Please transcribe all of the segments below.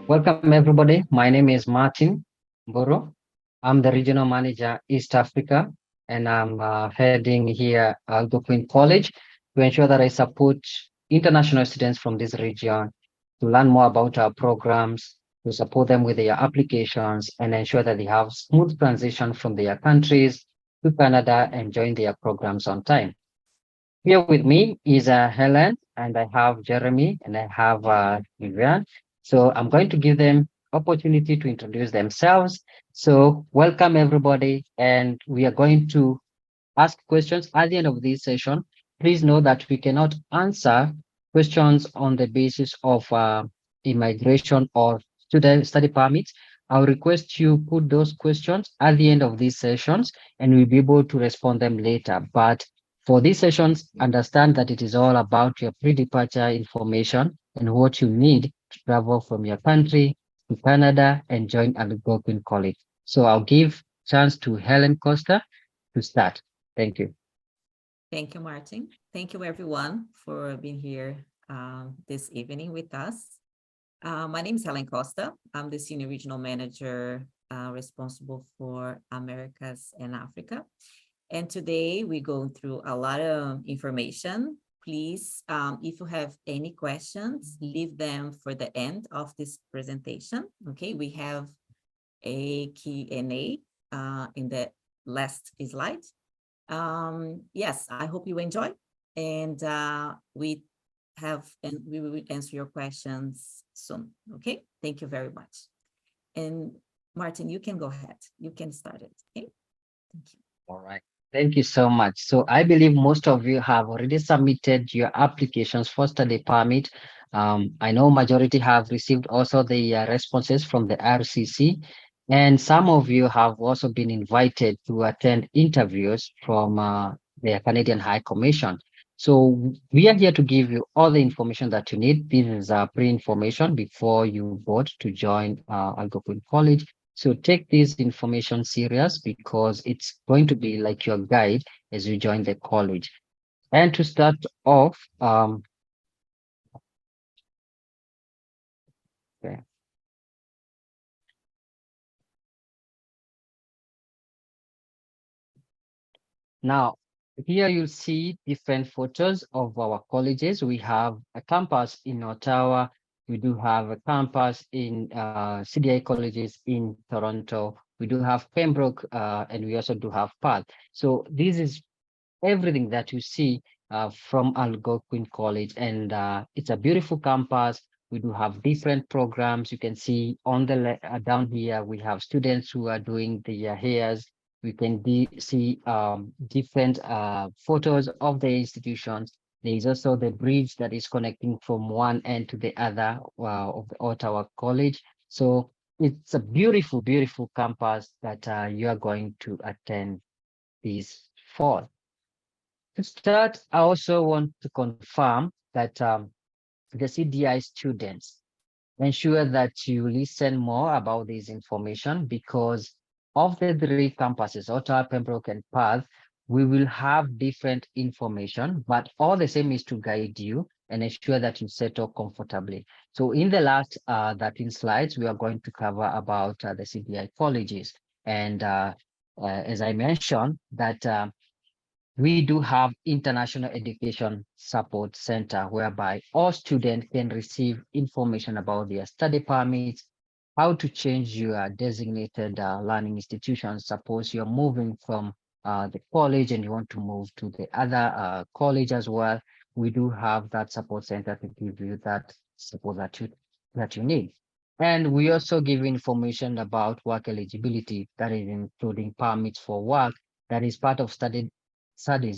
Welcome, everybody. My name is Martin Boro. I'm the regional manager, East Africa, and I'm heading here at Algonquin College to ensure that I support international students from this region to learn more about our programs, to support them with their applications, and ensure that they have smooth transition from their countries to Canada and join their programs on time. Here with me is Helen, and I have Jeremy, and I have Vivian. So I'm going to give them opportunity to introduce themselves. So welcome everybody, and we are going to ask questions at the end of this session. Please know that we cannot answer questions on the basis of immigration or student study permits. I'll request you put those questions at the end of these sessions and we'll be able to respond them later. But for these sessions, understand that it is all about your pre-departure information and what you need to travel from your country to Canada and join Algonquin College. So I'll give chance to Helen Costa to start. Thank you. Thank you, Martin. Thank you, everyone, for being here this evening with us. My name is Helen Costa. I'm the Senior Regional Manager responsible for Americas and Africa. And today we're going through a lot of information. Please, if you have any questions, leave them for the end of this presentation. Okay, we have a Q&A in the last slide. Yes, I hope you enjoy, and we will answer your questions soon. Okay, thank you very much. And Martin, you can go ahead. You can start it. Okay, thank you. All right. Thank you so much. So I believe most of you have already submitted your applications for study permit. I know majority have received also the responses from the RCC, and some of you have also been invited to attend interviews from the Canadian High Commission. So we are here to give you all the information that you need. This is pre-information before you vote to join Algonquin College. So take this information serious because it's going to be like your guide as you join the college. And to start off, okay. Now, here you'll see different photos of our colleges. We have a campus in Ottawa. We do have a campus in CDI colleges in Toronto. We do have Pembroke, and we also do have Perth. So this is everything that you see from Algonquin College, and it's a beautiful campus. We do have different programs. You can see on the down here, we have students who are doing the hairs. We can see different photos of the institutions. There is also the bridge that is connecting from one end to the other of the Ottawa College. So it's a beautiful, beautiful campus that you are going to attend this fall. To start, I also want to confirm that the CDI students ensure that you listen more about this information because of the three campuses, Ottawa, Pembroke, and Perth, we will have different information, but all the same is to guide you and ensure that you settle comfortably. So in the last 13 slides, we are going to cover about the CDI colleges. And as I mentioned, that we do have International Education Support Center, whereby all students can receive information about their study permits, how to change your designated learning institution. Suppose you're moving from the college and you want to move to the other college as well. We do have that support center to give you that support that you need. And we also give information about work eligibility, that is including permits for work, that is part of studies,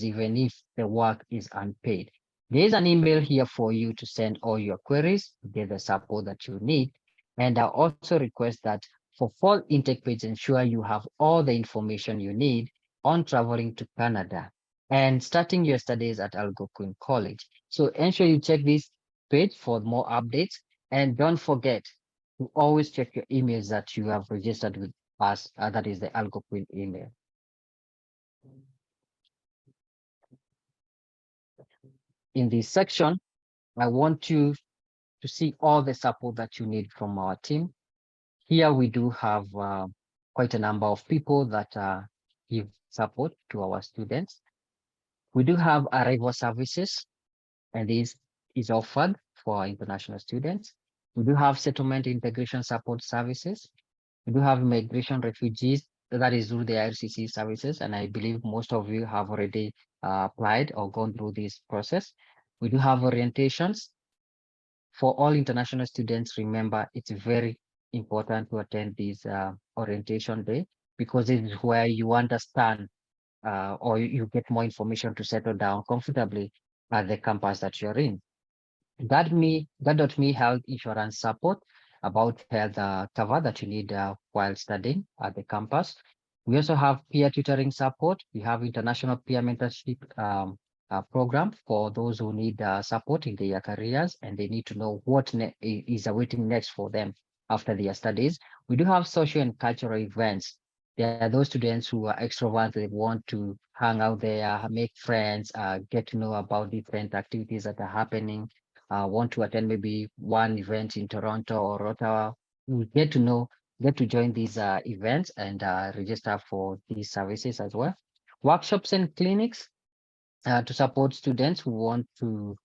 even if the work is unpaid. There's an email here for you to send all your queries to get the support that you need. And I also request that for fall intake page, ensure you have all the information you need on traveling to Canada and starting your studies at Algonquin College. So ensure you check this page for more updates, and don't forget to always check your emails that you have registered with us, that is the Algonquin email. In this section, I want you to see all the support that you need from our team. Here we do have quite a number of people that give support to our students. We do have arrival services, and this is offered for our international students. We do have settlement integration support services. We do have migration refugees, that is through the IRCC services, and I believe most of you have already applied or gone through this process. We do have orientations for all international students. Remember, it's very important to attend this orientation day, because it is where you understand or you get more information to settle down comfortably at the campus that you're in. That.me health insurance support about health cover that you need while studying at the campus. We also have peer tutoring support. We have international peer mentorship program for those who need support in their careers and they need to know what is awaiting next for them after their studies. We do have social and cultural events. There are those students who are extroverts, they want to hang out there, make friends, get to know about different activities that are happening, want to attend maybe one event in Toronto or Ottawa. We get to join these events and register for these services as well. Workshops and clinics to support students who want to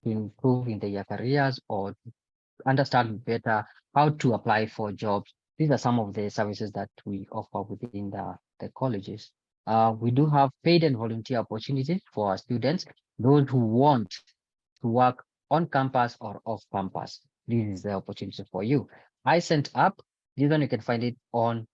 improve in their careers or understand better how to apply for jobs. These are some of the services that we offer within the colleges. We do have paid and volunteer opportunities for our students, those who want to work on campus or off campus. This is the opportunity for you. I sent up, this one you can find it on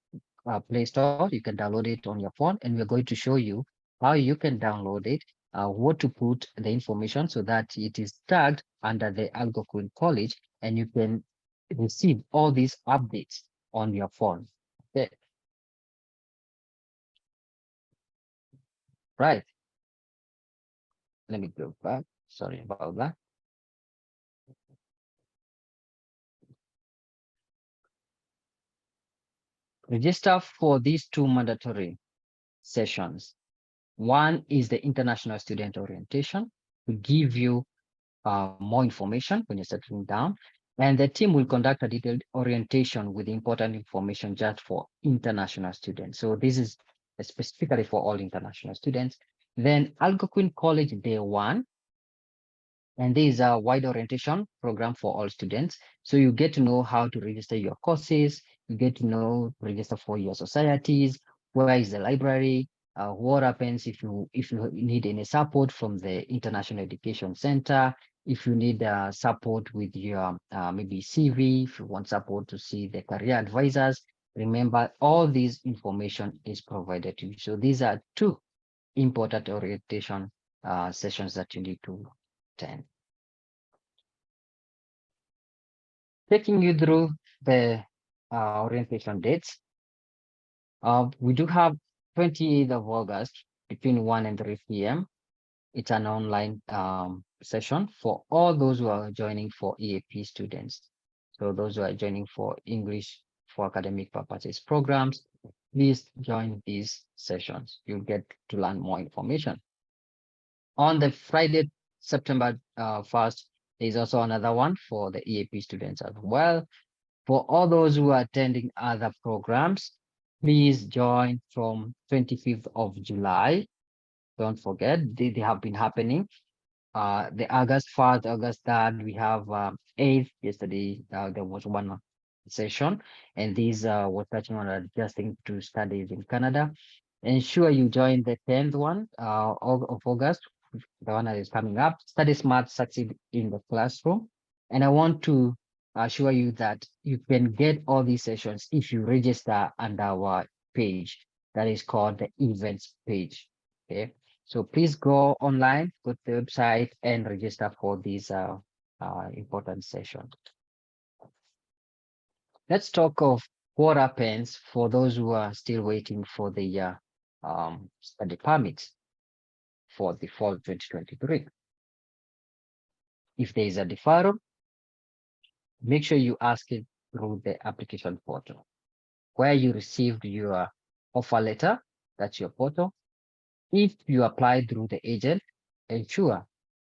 Play Store. You can download it on your phone, and we're going to show you how you can download it, what to put the information so that it is tagged under the Algonquin College, and you can receive all these updates on your phone. Okay. Right. Let me go back. Sorry about that. Register for these two mandatory sessions. One is the International Student Orientation to give you more information when you're settling down. And the team will conduct a detailed orientation with important information just for international students. So this is specifically for all international students. Then Algonquin College Day 1, and this is a wide orientation program for all students. So you get to know how to register your courses, you get to know register for your societies, where is the library, what happens if you need any support from the International Education Center, if you need support with your maybe CV, if you want support to see the career advisors. Remember, all this information is provided to you. So these are two important orientation sessions that you need to attend. Taking you through the orientation dates. We do have 28th of August between 1 and 3 p.m. It's an online session for all those who are joining for EAP students. So those who are joining for English for academic purposes programs, please join these sessions. You'll get to learn more information. On the Friday, September 1st, there's also another one for the EAP students as well. For all those who are attending other programs, please join from 25th of July. Don't forget, they have been happening. The August 1st, August 3rd, we have 8th. Yesterday, there was one session, and these was touching on adjusting to studies in Canada. Ensure you join the 10th one of August, the one that is coming up. Study smart, succeed in the classroom. And I want to assure you that you can get all these sessions if you register under our page that is called the events page. Okay, so please go online, go to the website and register for these important sessions. Let's talk of what happens for those who are still waiting for the study permits for the fall 2023. If there is a deferral, make sure you ask it through the application portal where you received your offer letter. That's your portal. If you apply through the agent, ensure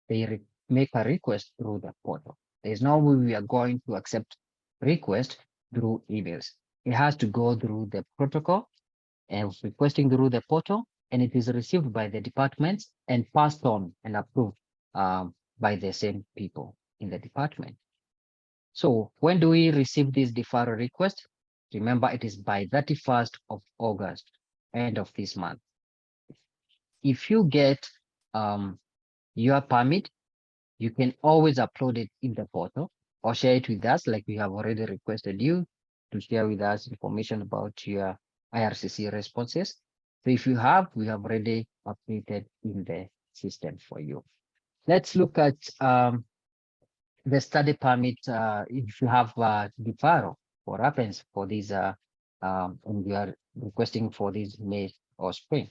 they make a request through the portal. There's no way we are going to accept request through emails. It has to go through the protocol and requesting through the portal, and it is received by the departments and passed on and approved by the same people in the department. So when do we receive this deferral request? Remember, it is by 31st of August, end of this month. If you get your permit, you can always upload it in the portal or share it with us, like we have already requested you to share with us information about your IRCC responses. So if you have, we have already updated in the system for you. Let's look at the study permit. If you have deferral, what happens for these and you are requesting for this May or spring.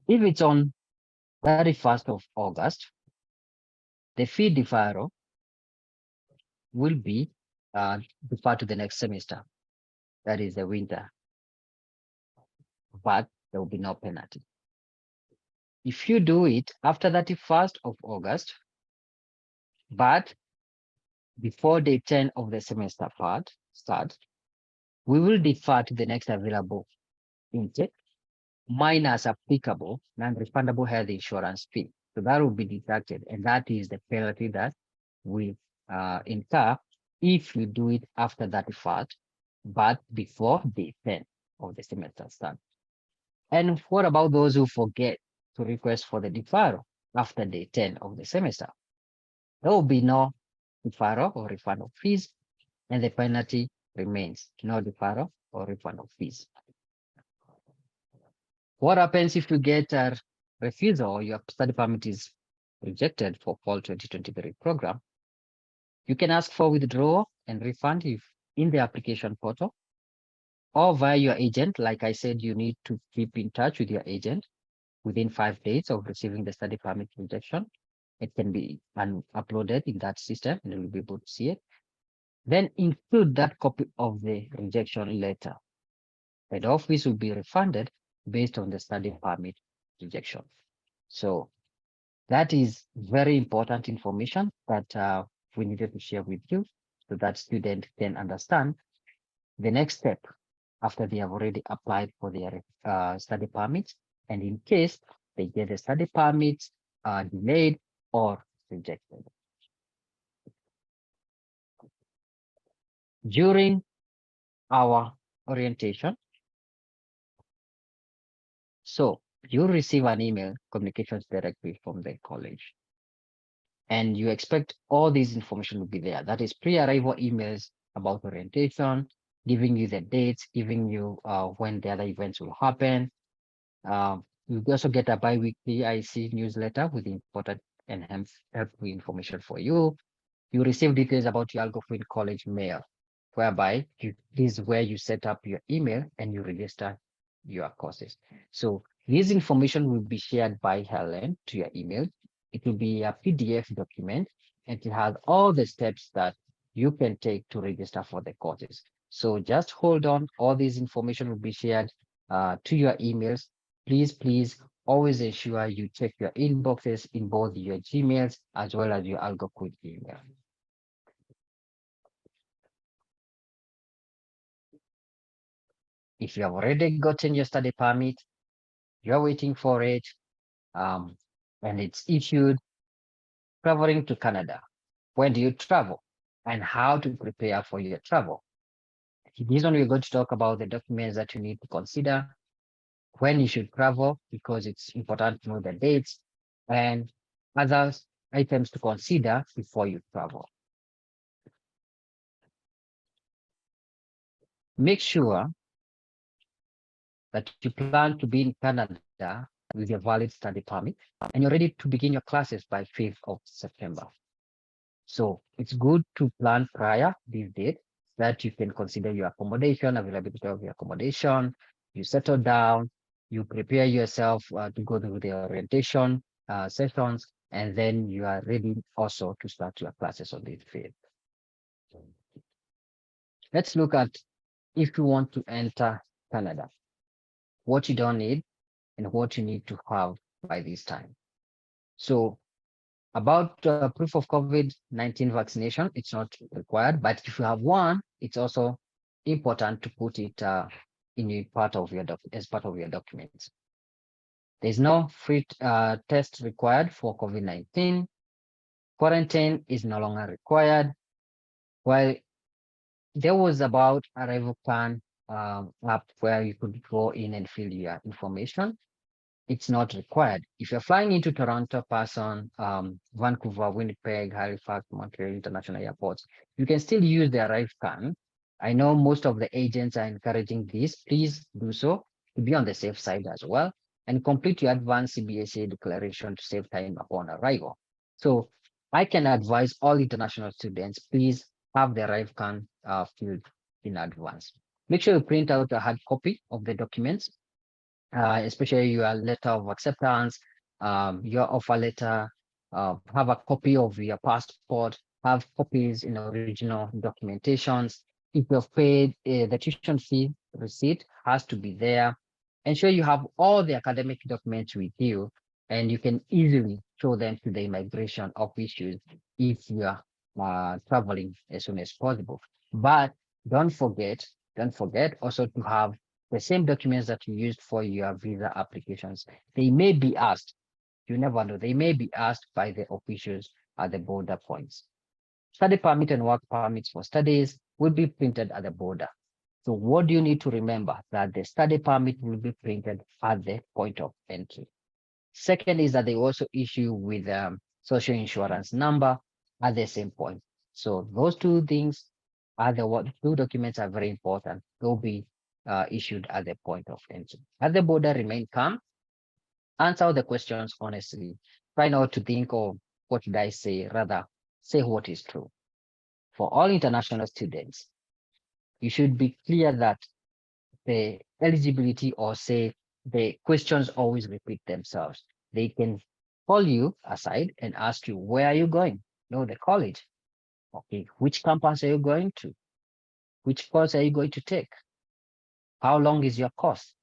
If it's on 31st of August, the fee deferral will be deferred to the next semester. That is the winter, but there will be no penalty. If you do it after 31st of August, but before the 10 of the semester part starts, we will defer to the next available intake minus applicable non-refundable health insurance fee. So that will be deducted, and that is the penalty that we incur if you do it after 31st, but before the 10 of the semester start. And what about those who forget to request for the deferral after day 10 of the semester? There will be no deferral or refund of fees, and the penalty remains no deferral or refund of fees. What happens if you get a refusal or your study permit is rejected for fall 2023 program? You can ask for withdrawal and refund if in the application portal or via your agent. Like I said, you need to keep in touch with your agent within 5 days of receiving the study permit rejection. It can be uploaded in that system and you'll be able to see it. Then include that copy of the rejection letter. The office will be refunded based on the study permit rejection. So that is very important information that we needed to share with you so that students can understand the next step after they have already applied for their study permits, and in case they get the study permits delayed or rejected. During our orientation, so you receive an email communications directly from the college, and you expect all this information to be there. That is pre-arrival emails about orientation, giving you the dates, giving you when the other events will happen. You also get a bi-weekly IC newsletter with important and helpful information for you. You receive details about your Algonquin College mail, whereby this is where you set up your email and you register your courses. So this information will be shared by Helen to your email. It will be a PDF document, and it has all the steps that you can take to register for the courses. So just hold on. All this information will be shared to your emails. Please always ensure you check your inboxes in both your Gmails as well as your Algonquin email. If you have already gotten your study permit, you're waiting for it, and it's issued, traveling to Canada. When do you travel and how to prepare for your travel? This one, we're going to talk about the documents that you need to consider when you should travel, because it's important to know the dates and other items to consider before you travel. Make sure that you plan to be in Canada with your valid study permit and you're ready to begin your classes by 5th of September. So it's good to plan prior this date that you can consider your accommodation, availability of your accommodation, you settle down, you prepare yourself to go through the orientation sessions, and then you are ready also to start your classes on this 5th. Let's look at if you want to enter Canada, what you don't need and what you need to have by this time. So About proof of COVID-19 vaccination, it's not required, but if you have one, it's also important to put it in a part of your as part of your documents. There's no free test required for COVID-19. Quarantine is no longer required. While there was about arrival plan app where you could go in and fill your information, it's not required. If you're flying into Toronto, Person, Vancouver, Winnipeg, Halifax, Montreal International Airports, you can still use the arrive scan. I know most of the agents are encouraging this. Please do so to be on the safe side as well and complete your advanced CBSA declaration to save time upon arrival. So I can advise all international students, please have the arrive scan filled in advance. Make sure you print out a hard copy of the documents, especially your letter of acceptance, your offer letter, have a copy of your passport, have copies in original documentations. If you've paid the tuition fee receipt has to be there. Ensure you have all the academic documents with you and you can easily show them to the immigration officials if you are traveling as soon as possible. But don't forget also to have the same documents that you used for your visa applications. They may be asked, you never know, they may be asked by the officials at the border points. Study permit and work permits for studies will be printed at the border. So what do you need to remember? That the study permit will be printed at the point of entry. Second is that they also issue with social insurance number at the same point. So those two things are the two documents are very important. They'll be issued at the point of entry. At the border, remain calm, answer the questions honestly. Try not to think, oh, what did I say? Rather, say what is true. For all international students, you should be clear that the eligibility or say the questions always repeat themselves. They can call you aside and ask you, where are you going? No, the college. Okay, which campus are you going to? Which course are you going to take? How long is your course?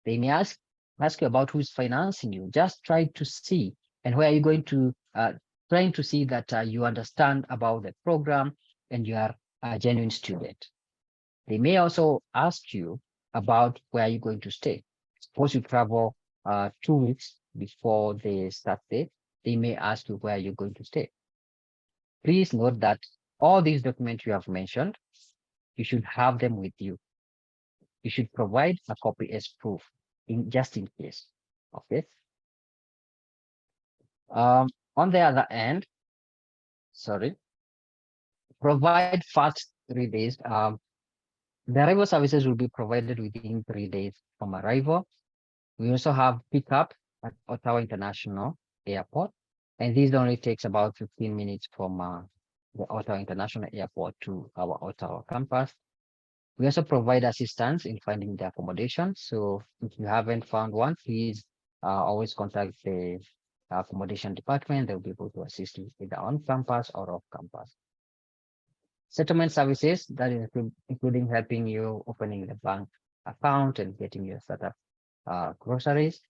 They may ask you about who's financing you. Just try to see and where are you going to trying to see that you understand about the program and you are a genuine student. They may also ask you about where you're going to stay. Suppose you travel 2 weeks before the start date, they may ask you where you're going to stay. Please note that all these documents you have mentioned, you should have them with you. You should provide a copy as proof just in case. Okay. On the other end, sorry, provide fast 3 days. The arrival services will be provided within 3 days from arrival. We also have pickup at Ottawa International Airport, and this only takes about 15 minutes from the Ottawa International Airport to our Ottawa campus. We also provide assistance in finding the accommodation. So if you haven't found one, please always contact the accommodation department. They'll be able to assist you either on campus or off campus. Settlement services, that is including helping you opening the bank account and getting your startup groceries.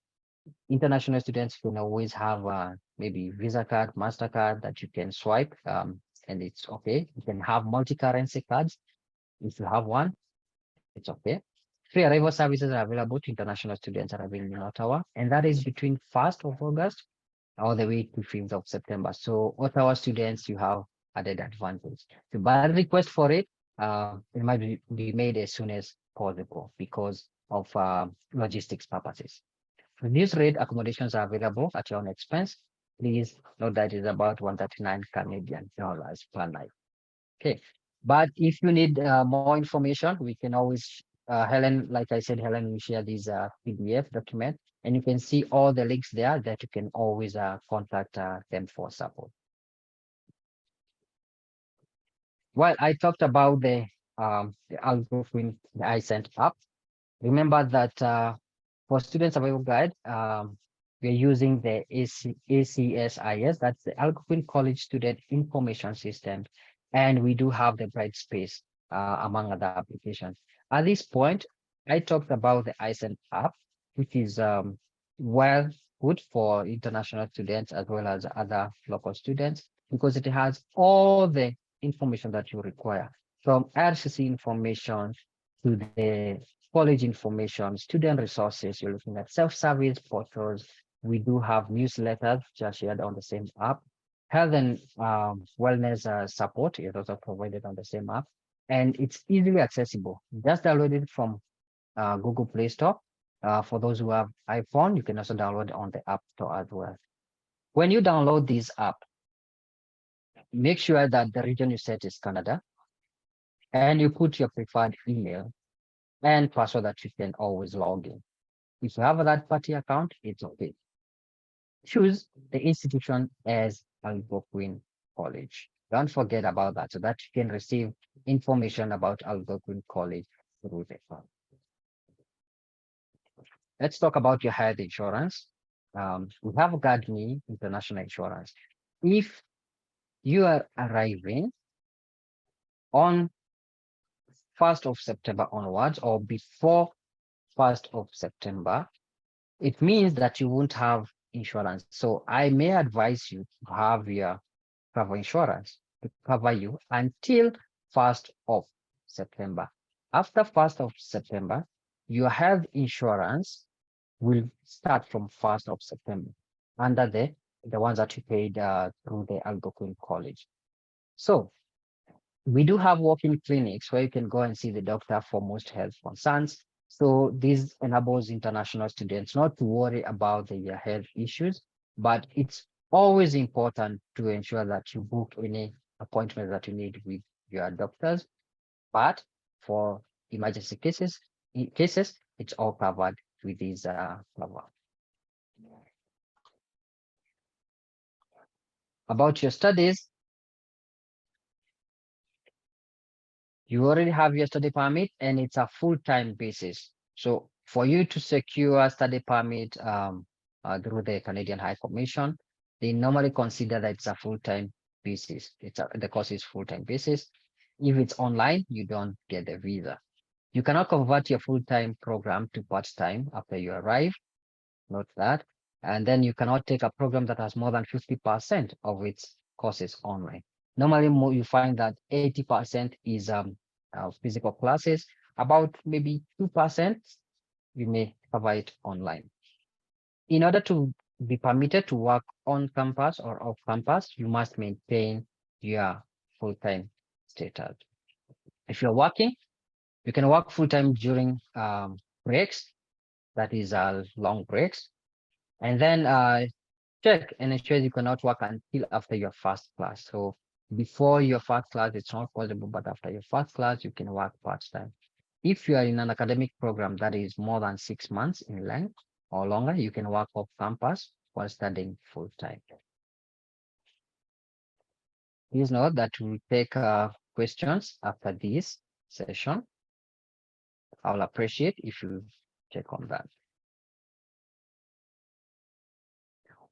International students can always have maybe Visa card, MasterCard that you can swipe, and it's okay. You can have multi-currency cards. If you have one, it's okay. Free arrival services are available to international students arriving in Ottawa, and that is between 1st of August all the way to 5th of September. So Ottawa students, you have added advantage. So by request for it, it might be made as soon as possible because of logistics purposes. Reduced rate accommodations are available at your own expense. Please note that is about 139 Canadian dollars per night. Okay, but if you need more information, we can always, Helen, like I said, Helen will share these PDF document, and you can see all the links there that you can always contact them for support. Well, I talked about the Algonquin the I sent app. Remember that for Student Survival Guide, we're using the ACSIS, that's the Algonquin College Student Information System, and we do have the Brightspace among other applications. At this point, I talked about the iSend app, which is well good for international students as well as other local students because it has all the information that you require from RCC information to the college information, student resources. You're looking at self-service portals. We do have newsletters which are shared on the same app. Health and wellness support is also provided on the same app, and it's easily accessible. Just download it from Google Play Store. For those who have iPhone, you can also download it on the App Store as well. When you download this app, make sure that the region you set is Canada, and you put your preferred email and password that you can always log in. If you have a third party account, it's okay. Choose the institution as Algonquin College. Don't forget about that so that you can receive information about Algonquin College through the phone. Let's talk about your health insurance. We have GADMI International Insurance. If you are arriving on 1st of September onwards or before 1st of September, it means that you won't have insurance. So I may advise you to have your travel insurance to cover you until 1st of September. After 1st of September, your health insurance will start from 1st of September under the ones that you paid through the Algonquin College. So we do have walk-in clinics where you can go and see the doctor for most health concerns. So this enables international students not to worry about their health issues, but it's always important to ensure that you book any appointment that you need with your doctors. But for emergency cases, it's all covered with this cover. About your studies, you already have your study permit and it's a full-time basis. So for you to secure a study permit through the Canadian High Commission, they normally consider that it's a full-time basis. The course is full-time basis. If it's online, you don't get the visa. You cannot convert your full-time program to part-time after you arrive. Note that. And then you cannot take a program that has more than 50% of its courses online. Normally, you find that 80% is physical classes, about maybe 2%, you may cover it online. In order to be permitted to work on campus or off campus, you must maintain your full-time status. If you're working, you can work full-time during breaks, that is long breaks, and then check and ensure you cannot work until after your first class. So before your first class, it's not possible, but after your first class, you can work part-time. If you are in an academic program that is more than 6 months in length or longer, you can work off campus while studying full-time. Please note that we'll take questions after this session. I'll appreciate if you check on that.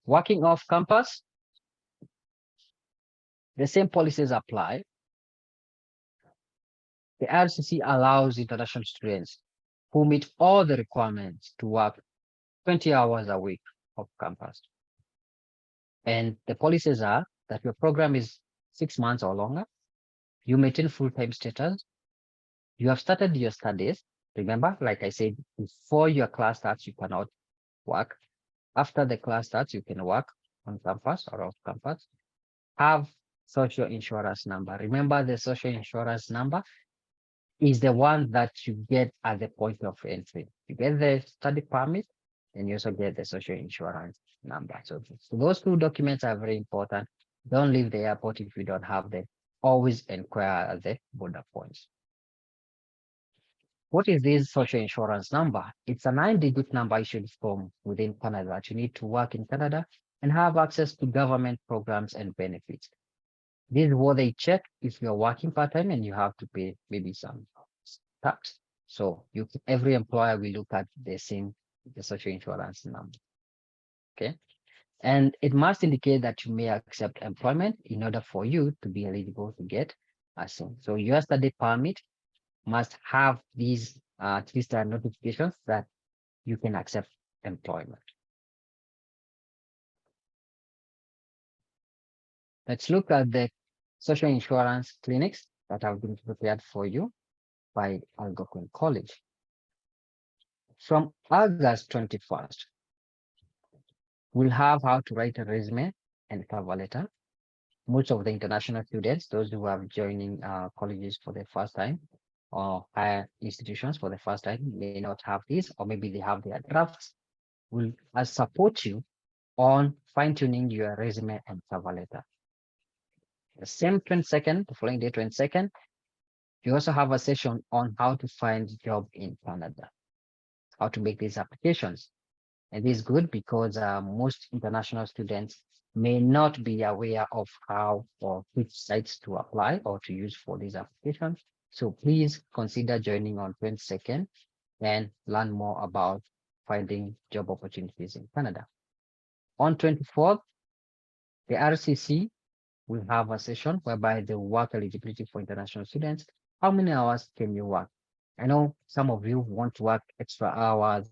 Working off campus, the same policies apply. The RCC allows international students who meet all the requirements to work 20 hours a week off campus. And the policies are that your program is 6 months or longer, you maintain full-time status, you have started your studies. Remember, like I said, before your class starts, you cannot work. After the class starts, you can work on campus or off campus. Have social insurance number. Remember, the social insurance number is the one that you get at the point of entry. You get the study permit and you also get the social insurance number. So those two documents are very important. Don't leave the airport if you don't have them. Always inquire at the border points. What is this social insurance number? It's a 9-digit number issued from within Canada that you need to work in Canada and have access to government programs and benefits. This is what they check if you're working part-time and you have to pay maybe some tax. So every employer will look at the social insurance number. Okay. And it must indicate that you may accept employment in order for you to be eligible to get a SIM. So your study permit must have these at least notifications that you can accept employment. Let's look at the social insurance clinics that have been prepared for you by Algonquin College. From August 21st, we'll have how to write a resume and cover letter. Most of the international students, those who are joining colleges for the first time or higher institutions for the first time, may not have this, or maybe they have their drafts, will support you on fine-tuning your resume and cover letter. The same 22nd, the following day, 22nd, you also have a session on how to find job in Canada, how to make these applications. And this is good because most international students may not be aware of how or which sites to apply or to use for these applications. So please consider joining on 22nd and learn more about finding job opportunities in Canada. On 24th, the RCC will have a session whereby the work eligibility for international students. How many hours can you work? I know some of you want to work extra hours,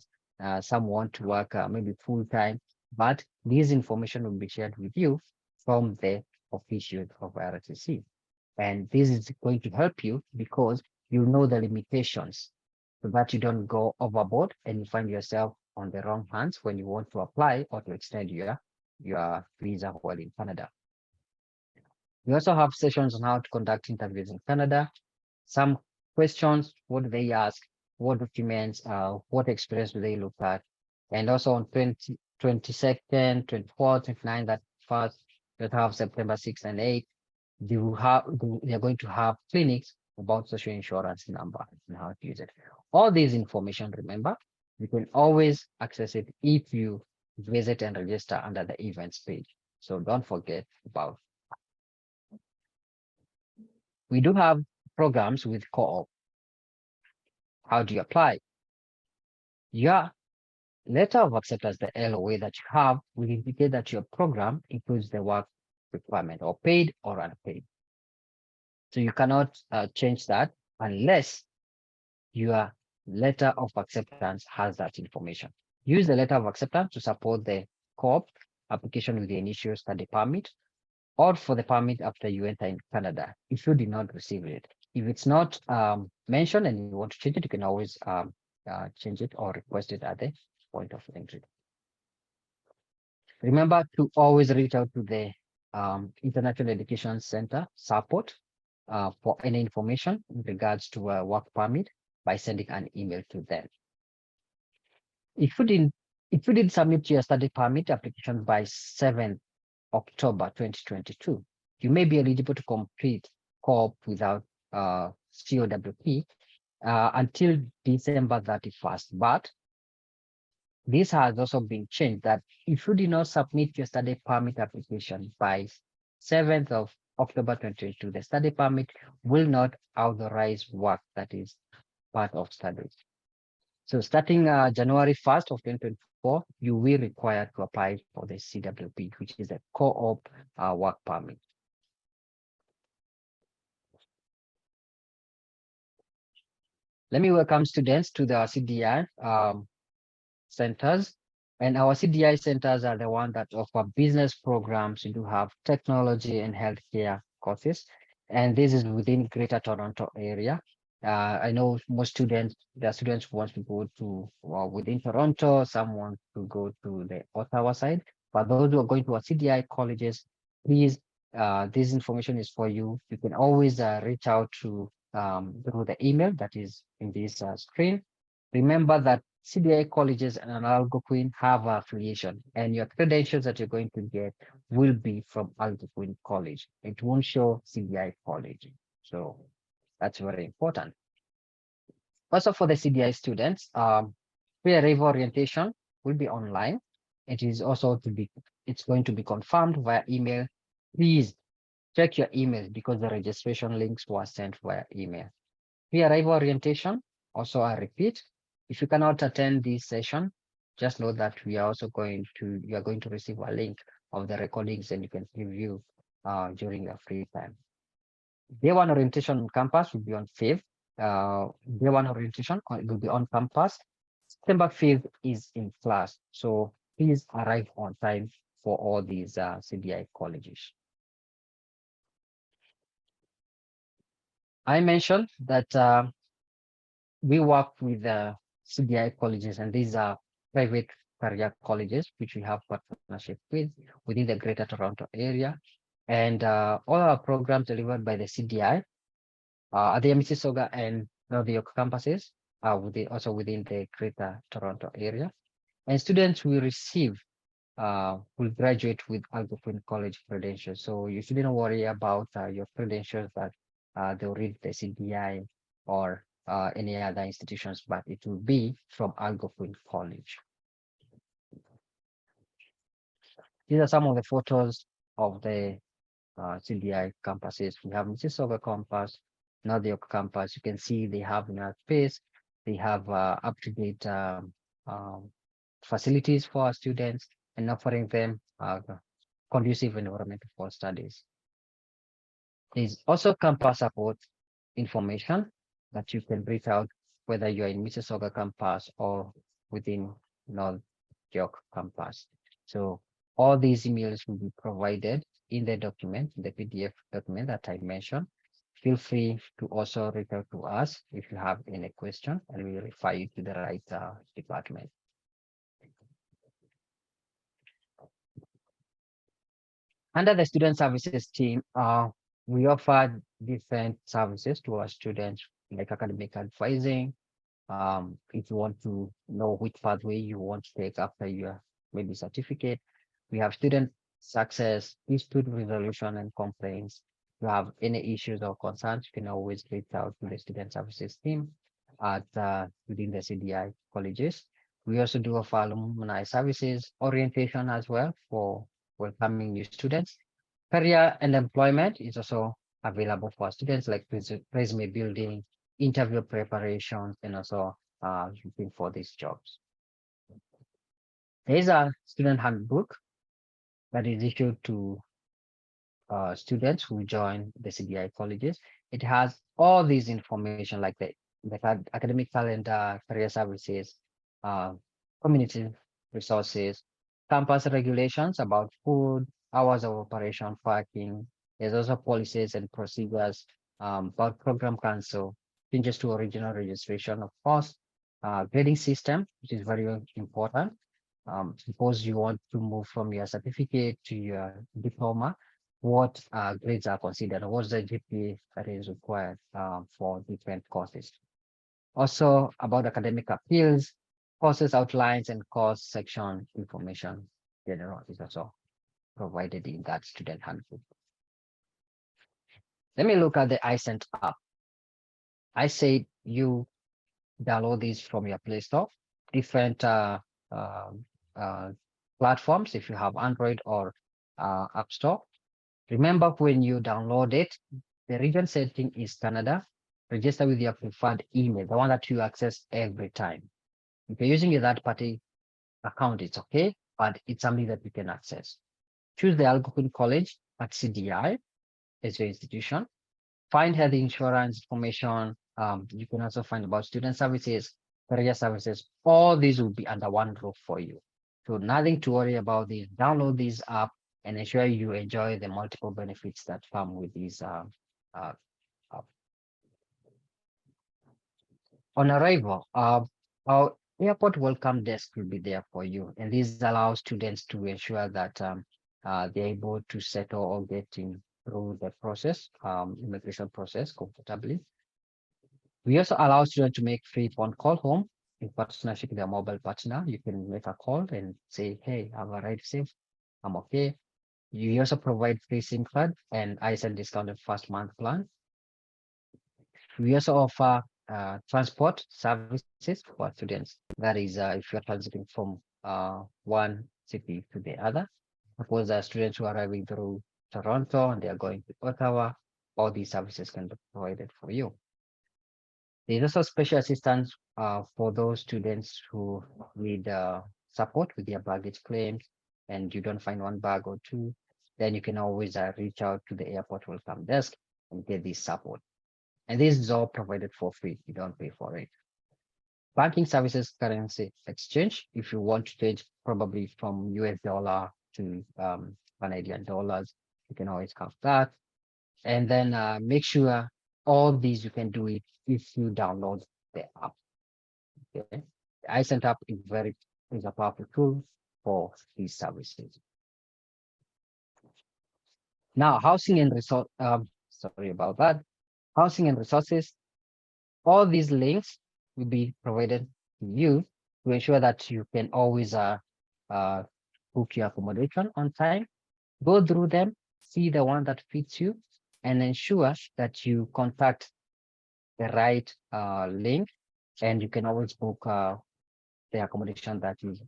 some want to work maybe full time, but this information will be shared with you from the officials of RCC. And this is going to help you because you know the limitations so that you don't go overboard and you find yourself on the wrong hands when you want to apply or to extend your visa while in Canada. We also have sessions on how to conduct interviews in Canada. Some questions, what do they ask? What documents, what experience do they look at? And also on 22nd, 24th, 29th, that first, you'll have September 6th and 8th. They are going to have clinics about social insurance number and how to use it. All this information, remember, you can always access it if you visit and register under the events page. So don't forget about. We do have programs with co-op. How do you apply? Your letter of acceptance, the LOA that you have, will indicate that your program includes the work requirement or paid or unpaid. So you cannot change that unless your letter of acceptance has that information. Use the letter of acceptance to support the co-op application with the initial study permit or for the permit after you enter in Canada if you did not receive it. If it's not mentioned and you want to change it, you can always change it or request it at the point of entry. Remember to always reach out to the International Education Center support for any information in regards to a work permit by sending an email to them. If you didn't submit your study permit application by 7th October 2022, you may be eligible to complete co-op without COWP until December 31st. But this has also been changed that if you did not submit your study permit application by 7th of October 2022, the study permit will not authorize work that is part of studies. So starting January 1st of 2024, you will require to apply for the CWP, which is a co-op work permit. Let me welcome students to the CDI centers. And our CDI centers are the ones that offer business programs. We do have technology and healthcare courses. And this is within Greater Toronto area. I know most students, there are students who want to go to within Toronto, some want to go to the Ottawa side. But those who are going to our CDI colleges, please, this information is for you. You can always reach out to through the email that is in this screen. Remember that CDI colleges and Algonquin have affiliation, and your credentials that you're going to get will be from Algonquin College. It won't show CDI College. So that's very important. Also for the CDI students, pre-arrival orientation will be online. It is also it's going to be confirmed via email. Please check your emails because the registration links were sent via email. Pre-arrival orientation, also I repeat, if you cannot attend this session, just know that you are going to receive a link of the recordings and you can review during your free time. Day one orientation on campus will be on 5th. Day one orientation will be on campus. September 5th is in class. So please arrive on time for all these CDI colleges. I mentioned that we work with CDI colleges, and these are private career colleges, which we have partnership with within the Greater Toronto area. And all our programs delivered by the CDI at the Mississauga and North York campuses are also within the Greater Toronto area. And students will receive will graduate with Algonquin College credentials. So you shouldn't worry about your credentials that they'll read the CDI or any other institutions, but it will be from Algonquin College. These are some of the photos of the CDI campuses. We have Mississauga campus, North York campus. You can see they have enough space. They have up-to-date facilities for our students and offering them conducive environment for studies. There's also campus support information that you can reach out whether you're in Mississauga campus or within North York campus. So all these emails will be provided in the document, the PDF document that I mentioned. Feel free to also reach out to us if you have any question, and we will refer you to the right department. Under the student services team, we offer different services to our students, like academic advising. If you want to know which pathway you want to take after your maybe certificate, we have student success, dispute resolution and complaints. If you have any issues or concerns, you can always reach out to the student services team at within the CDI colleges. We also do offer alumni services orientation as well for welcoming new students. Career and employment is also available for students, like resume building, interview preparations, and also looking for these jobs. There is a student handbook that is issued to students who join the CDI colleges. It has all these information like the academic calendar, career services, uh, community resources, campus regulations about food, hours of operation, parking. There's also policies and procedures about program council, changes to original registration, of course, grading system, which is very important. Suppose you want to move from your certificate to your diploma, what grades are considered, what's the GPA that is required for different courses. Also about academic appeals, courses outlines and course section information general is also provided in that student handbook. Let me look at the iSent app. I said you download this from your Play Store, different uh, platforms if you have Android or App Store. Remember, when you download it, the region setting is Canada. Register with your preferred email, the one that you access every time. If you're using a third-party account, it's okay, but it's something that you can access. Choose the Algonquin College at CDI as your institution. Find health insurance information. You can also find about student services, career services. All these will be under one roof for you. So nothing to worry about this. Download this app and ensure you enjoy the multiple benefits that come with these app. On arrival, our airport welcome desk will be there for you, and this allows students to ensure that they're able to settle or get in through the process, immigration process comfortably. We also allow students to make free phone call home in partnership with their mobile partner. You can make a call and say, hey, I've arrived safe, I'm okay. You also provide free SIM card and ISL discounted first month plan. We also offer transport services for students. That is, if you're transiting from one city to the other. Suppose there are students who are arriving through Toronto and they are going to Ottawa, all these services can be provided for you. There's also special assistance for those students who need support with their baggage claims and you don't find one bag or two, then you can always reach out to the airport welcome desk and get this support. And this is all provided for free. You don't pay for it. Banking services, currency exchange. If you want to change probably from US dollar to Canadian dollars, you can always have that. And then make sure all these you can do it if you download the app. Okay, the iSent app is a powerful tool for these services. Now, housing and resource. Sorry about that. Housing and resources. All these links will be provided to you to ensure that you can always uh, book your accommodation on time. Go through them, see the one that fits you, and ensure that you contact the right link, and you can always book the accommodation that is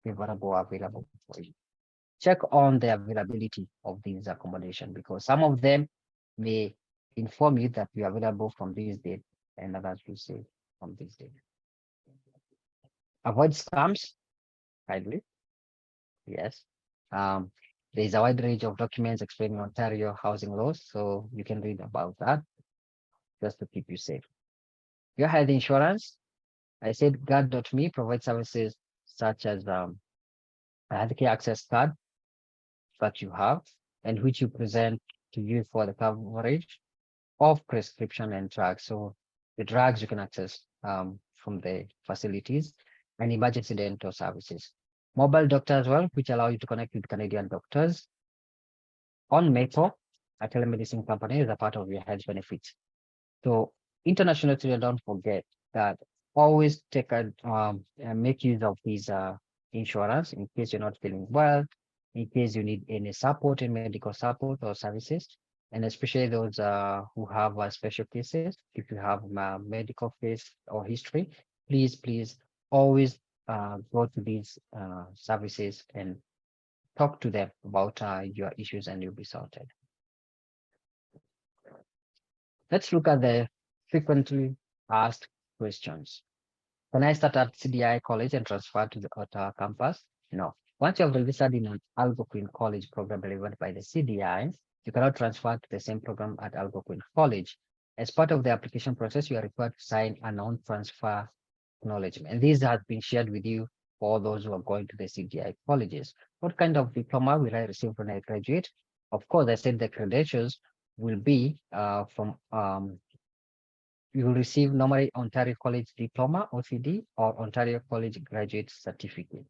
available for you. Check on the availability of these accommodation because some of them may inform you that you're available from this date and others will say from this date. Avoid scams, kindly. Yes. Um, there's a wide range of documents explaining Ontario housing laws, so you can read about that just to keep you safe. Your health insurance, I said guard.me provides services such as a healthcare access card that you have and which you present to you for the coverage of prescription and drugs. So the drugs you can access from the facilities and emergency dental services. Mobile doctor as well, which allow you to connect with Canadian doctors on Maple, a telemedicine company, is a part of your health benefits. So international students, don't forget that always make use of these insurance in case you're not feeling well, in case you need any support in medical support or services, and especially those who have special cases. If you have medical case or history, please always go to these services and talk to them about your issues and you'll be sorted. Let's look at the frequently asked questions. Can I start at CDI College and transfer to the Ottawa campus? No. Once you have registered in an Algonquin College program delivered by the CDI, you cannot transfer to the same program at Algonquin College. As part of the application process, you are required to sign a non-transfer acknowledgement. And this has been shared with you for those who are going to the CDI colleges. What kind of diploma will I receive when I graduate? Of course, I said the credentials will be from you will receive normally Ontario College Diploma, OCD, or Ontario College Graduate Certificate.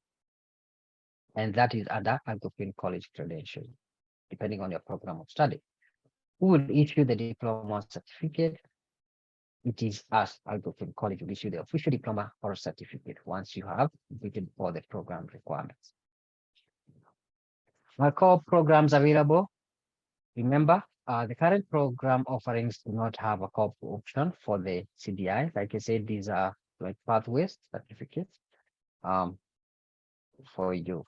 And that is other Algonquin College credential, depending on your program of study. Who will issue the diploma certificate? It is us, Algonquin College, will issue the official diploma or certificate once you have completed all the program requirements. Our core programs available. Remember, the current program offerings do not have a core option for the CDI. Like I said, these are like pathways certificates for you.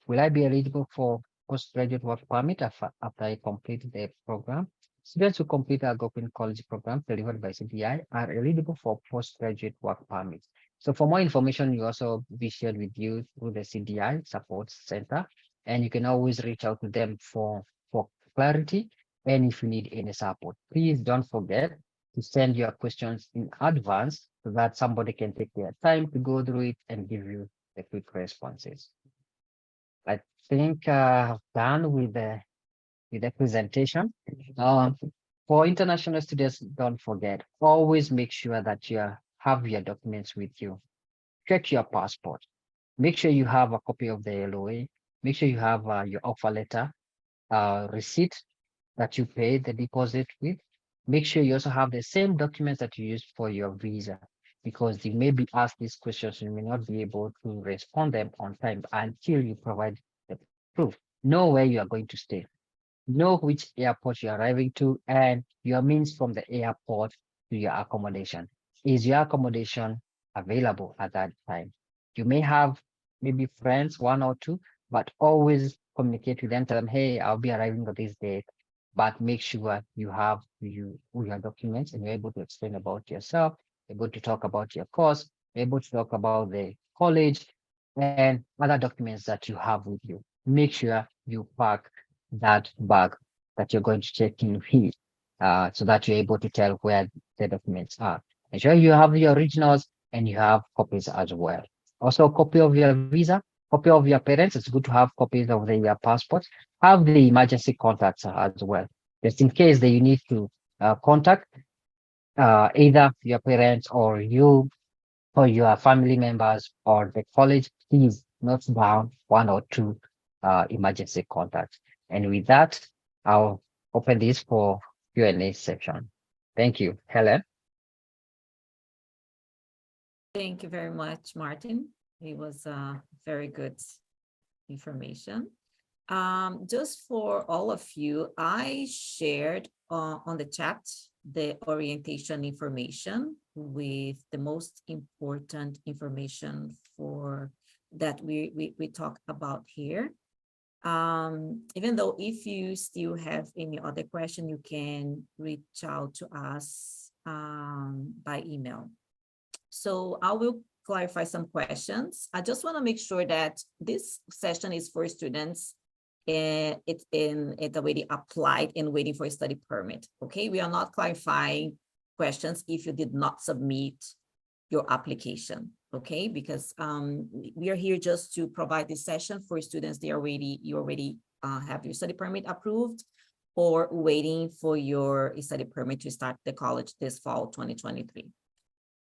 Will I be eligible for postgraduate work permit after I complete the program? Students who complete the Algonquin College program delivered by CDI are eligible for postgraduate work permits. So for more information, you also be shared with you through the CDI Support Center, and you can always reach out to them for clarity and if you need any support. Please don't forget to send your questions in advance so that somebody can take their time to go through it and give you the quick responses. I think I've done with the presentation. For international students, don't forget, always make sure that you have your documents with you. Check your passport. Make sure you have a copy of the LOA. Make sure you have your offer letter, receipt that you paid the deposit with. Make sure you also have the same documents that you used for your visa, because you may be asked these questions and you may not be able to respond them on time until you provide the proof. Know where you are going to stay. Know which airport you're arriving to and your means from the airport to your accommodation. Is your accommodation available at that time? You may have maybe friends, one or two, but always communicate with them, tell them, hey, I'll be arriving on this date, but make sure you have your documents and you're able to explain about yourself, able to talk about your course, able to talk about the college and other documents that you have with you. Make sure you pack that bag that you're going to check in with, so that you're able to tell where the documents are. Ensure you have your originals and you have copies as well. Also, a copy of your visa, copy of your parents. It's good to have copies of your passports. Have the emergency contacts as well, just in case that you need to contact either your parents or you or your family members or the college. Please note down one or two emergency contacts. And with that, I'll open this for Q&A section. Thank you, Helen. Thank you very much, Martin. It was very good information. Just for all of you, I shared on the chat the orientation information with the most important information for that we talk about here. Even though if you still have any other question, you can reach out to us by email. So I will clarify some questions. I just want to make sure that this session is for students and it's already applied and waiting for a study permit. Okay, we are not clarifying questions if you did not submit your application. Okay, because we are here just to provide this session for students. You already have your study permit approved or waiting for your study permit to start the college this fall 2023.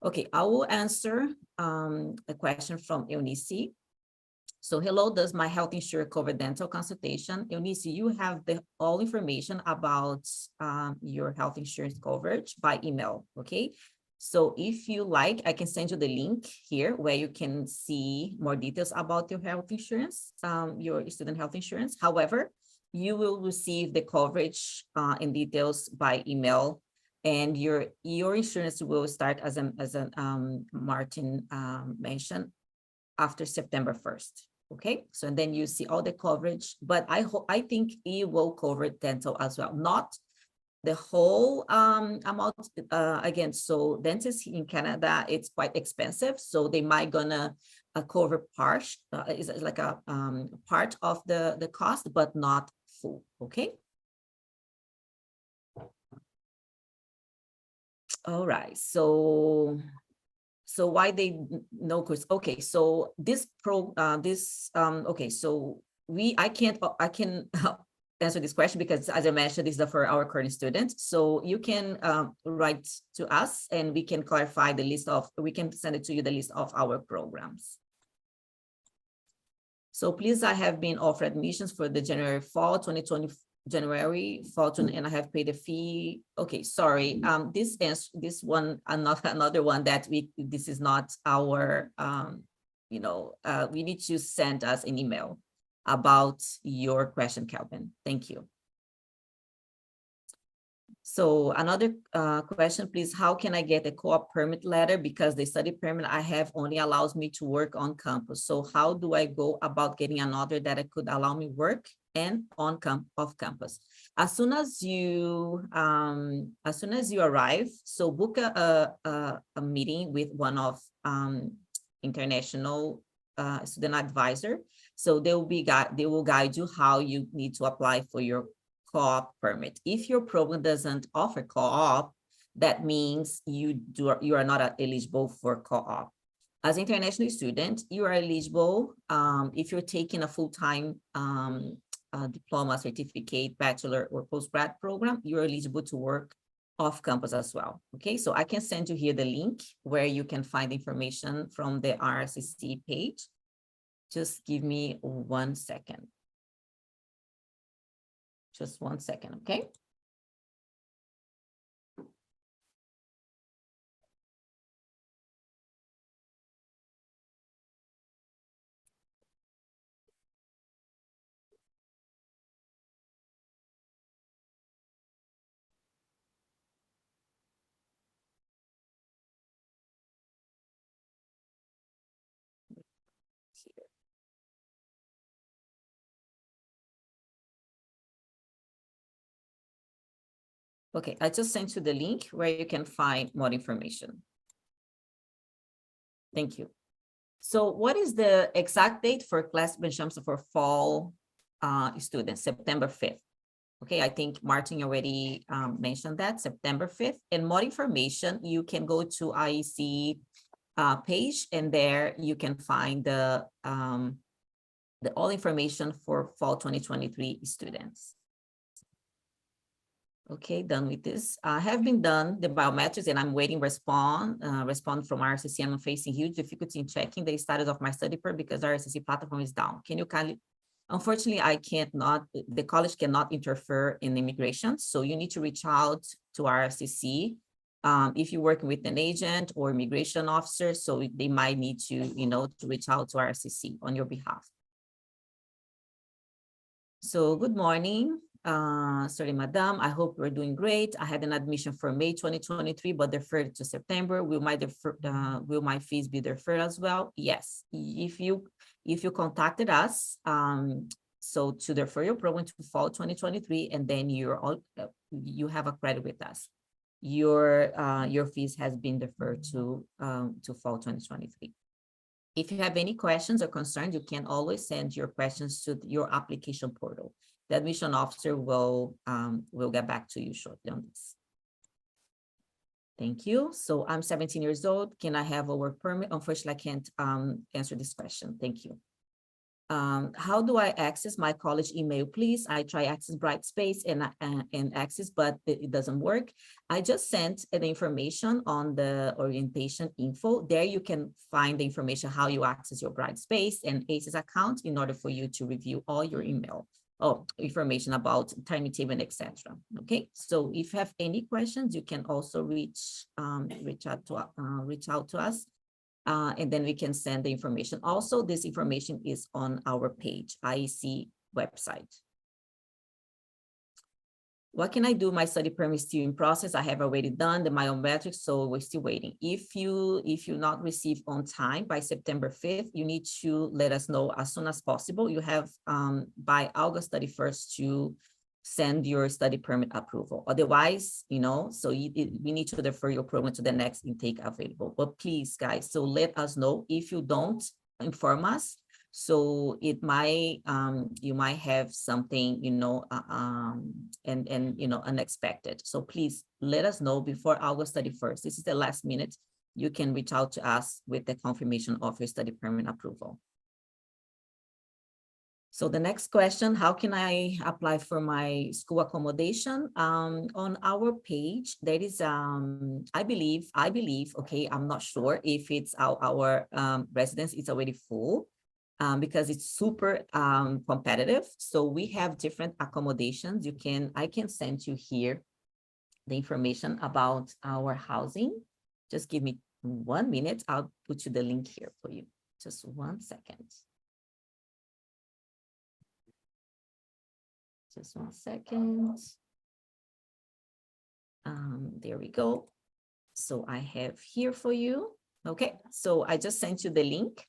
Okay, I will answer a question from Eunice. So hello, does my health insurance cover dental consultation? Eunice, you have all information about your health insurance coverage by email, okay? So if you like, I can send you the link here where you can see more details about your health insurance, your student health insurance. However, you will receive the coverage and details by email, and your insurance will start as Martin mentioned after September 1st. Okay, so then you see all the coverage, but I think it will cover dental as well, not the whole amount. Again, so dentists in Canada, it's quite expensive, so they might gonna cover part, is like a part of the cost, but not full. Okay. All right, so why they no course? Okay, so okay, so I can answer this question because, as I mentioned, this is for our current students. So you can write to us and we can clarify the list of, we can send it to you, the list of our programs. So please, I have been offered admissions for the fall 2020, and I have paid a fee. Okay, sorry. This one, another one that this is not our, we need to send us an email about your question, Calvin. Thank you. So another question, please. How can I get a co-op permit letter? Because the study permit I have only allows me to work on campus. So how do I go about getting another that could allow me work and off campus? As soon as you arrive, so book a meeting with one of international student advisor. So they will guide you how you need to apply for your co-op permit. If your program doesn't offer co-op, that means you are not eligible for co-op. As an international student, you are eligible if you're taking a full-time diploma, certificate, bachelor, or postgrad program, you're eligible to work off campus as well. Okay, so I can send you here the link where you can find information from the RSCC page. Just give me 1 second. Just 1 second, okay? Here. Okay, I just sent you the link where you can find more information. Thank you. So what is the exact date for class benchmarks for fall students? September 5th. Okay, I think Martin already mentioned that, September 5th. And more information, you can go to IEC page, and there you can find the all information for fall 2023 students. Okay, done with this. I have been done the biometrics and I'm waiting respond from RCC. I'm facing huge difficulty in checking the status of my study permit because RCC platform is down. Can you kindly, unfortunately, the college cannot interfere in immigration. So you need to reach out to RCC. If you're working with an agent or immigration officer, so they might need to, to reach out to RCC on your behalf. So good morning. Sorry, madam. I hope we're doing great. I had an admission for May 2023, but deferred to September. Will my fees be deferred as well? Yes. If you contacted us, so to defer your program to fall 2023, and then you have a credit with us. Your fees has been deferred to fall 2023. If you have any questions or concerns, you can always send your questions to your application portal. The admission officer will get back to you shortly on this. Thank you. So I'm 17 years old. Can I have a work permit? Unfortunately, I can't answer this question. Thank you. How do I access my college email, please? I try access Brightspace and access, but it doesn't work. I just sent the information on the orientation info. There you can find the information how you access your Brightspace and ACES account in order for you to review all your email or information about timetable, etc. Okay, so if you have any questions, you can also reach out to us. And then we can send the information. Also, this information is on our page, IEC website. What can I do? My study permit is still in process. I have already done the biometrics, so we're still waiting. If you not receive on time by September 5th, you need to let us know as soon as possible. You have by August 31st to send your study permit approval. Otherwise, so we need to defer your program to the next intake available. But please, guys, so let us know. If you don't inform us, so it might you might have something unexpected. So please let us know before August 31st. This is the last minute. You can reach out to us with the confirmation of your study permit approval. So the next question, how can I apply for my school accommodation? On our page, there is, I believe, okay, I'm not sure if it's our residence is already full because it's super competitive. So we have different accommodations. I can send you here the information about our housing. Just give me 1 minute. I'll put you the link here for you. Just 1 second. Just 1 second. There we go. So I have here for you. Okay, so I just sent you the link.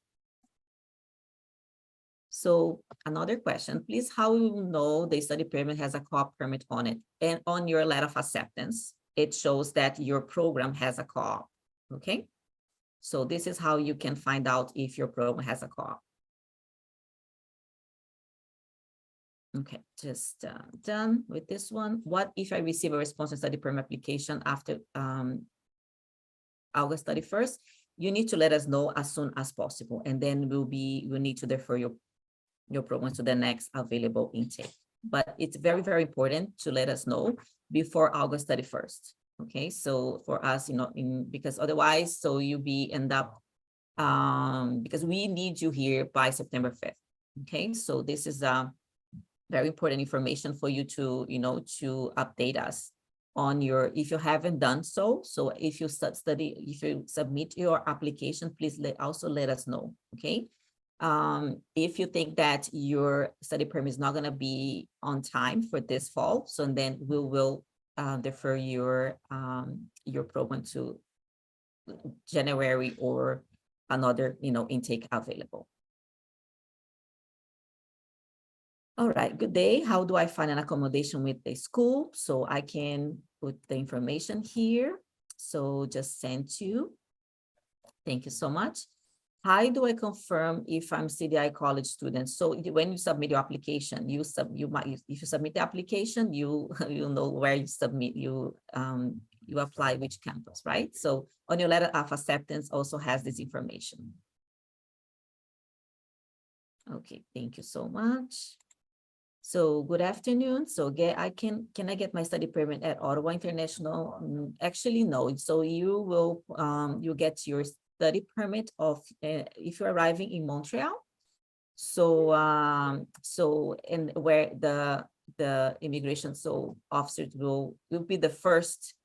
So another question, please, how you know the study permit has a co-op permit on it? And on your letter of acceptance, it shows that your program has a co-op, okay? So this is how you can find out if your program has a co-op. Okay, just done with this one. What if I receive a response to study permit application after August 31st? You need to let us know as soon as possible, and then we'll need to defer your program to the next available intake. But it's very, very important to let us know before August 31st. Okay, so for us, because otherwise, so end up because we need you here by September 5th. Okay, so this is very important information for you to, to update us on your, if you haven't done so. So if you submit your application, please also let us know, okay? If you think that your study permit is not going to be on time for this fall, so then we will defer your program to January or another, intake available. All right, good day. How do I find an accommodation with the school? So I can put the information here. So just send you. Thank you so much. How do I confirm if I'm CDI college student? So when you submit your application, if you submit the application, you know where you submit, you apply which campus, right? So on your letter of acceptance also has this information. Okay, thank you so much. So good afternoon. So can I get my study permit at Ottawa International? Actually, no. So you get your study permit of if you're arriving in Montreal. So and where the immigration officers will be the first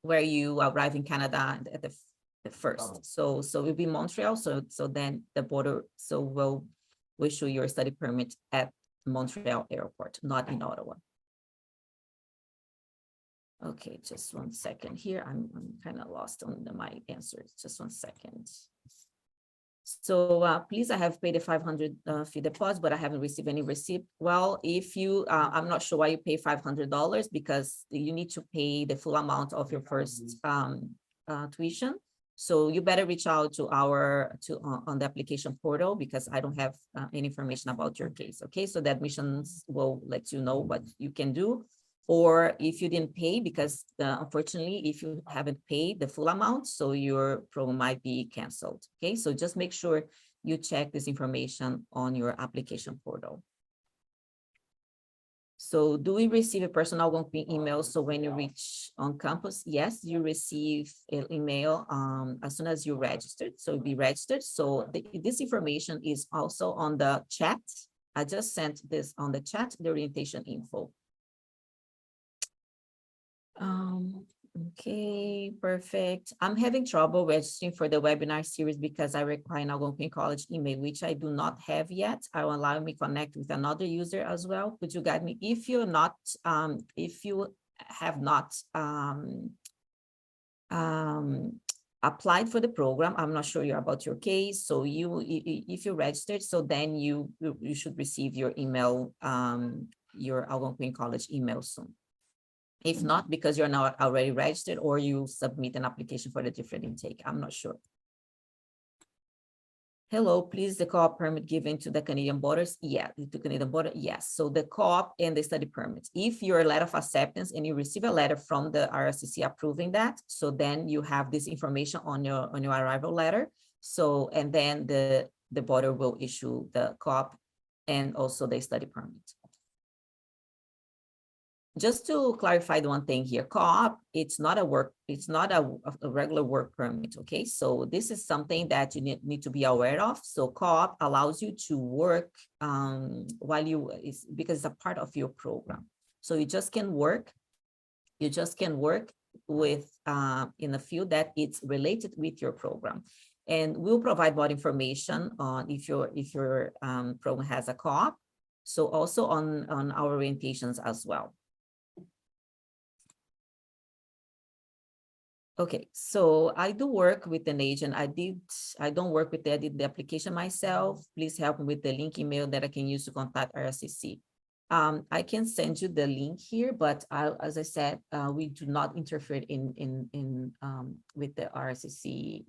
where you arrive in Canada at the first. So it'll be Montreal. So then the border will issue your study permit at Montreal Airport, not in Ottawa. Okay, just 1 second here. I'm kind of lost on my answers. Just 1 second. So please, I have paid a 500 fee deposit, but I haven't received any receipt. Well, if you, I'm not sure why you pay $500 because you need to pay the full amount of your first tuition. So you better reach out to on the application portal because I don't have any information about your case. Okay, so the admissions will let you know what you can do. Or if you didn't pay, because unfortunately, if you haven't paid the full amount, so your program might be canceled. Okay, so just make sure you check this information on your application portal. So do we receive a personal Algonquin email? So when you reach on campus, yes, you receive an email as soon as you registered. So be registered. So this information is also on the chat. I just sent this on the chat, the orientation info. Okay, perfect. I'm having trouble registering for the webinar series because I require an Algonquin College email, which I do not have yet. I will allow me connect with another user as well. Could you guide me? If you have not applied for the program, I'm not sure about your case. So if you registered, so then you should receive your email, your Algonquin College email soon. If not, because you're not already registered or you submit an application for the different intake. I'm not sure. Hello, please, the co-op permit given to the Canadian borders? Yeah, to Canadian border, yes. So the co-op and the study permits. If you're a letter of acceptance and you receive a letter from the RSCC approving that, so then you have this information on your arrival letter. So, and then the border will issue the co-op and also the study permit. Just to clarify the one thing here, co-op, it's not a regular work permit, okay? So this is something that you need to be aware of. So co-op allows you to work because it's a part of your program. So you just can work with in a field that it's related with your program. And we'll provide more information on if your program has a co-op. So also on our orientations as well. Okay, so I do work with an agent. I don't work with I did the application myself. Please help me with the link email that I can use to contact RSCC. I can send you the link here, but as I said, we do not interfere with the RSCC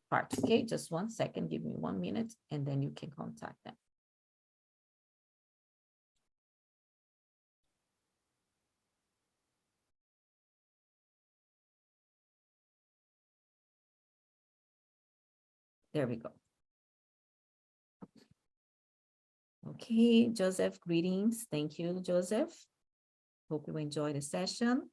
part. Okay, just 1 second, give me 1 minute, and then you can contact them. There we go. Okay, Joseph, greetings. Thank you, Joseph. Hope you enjoy the session.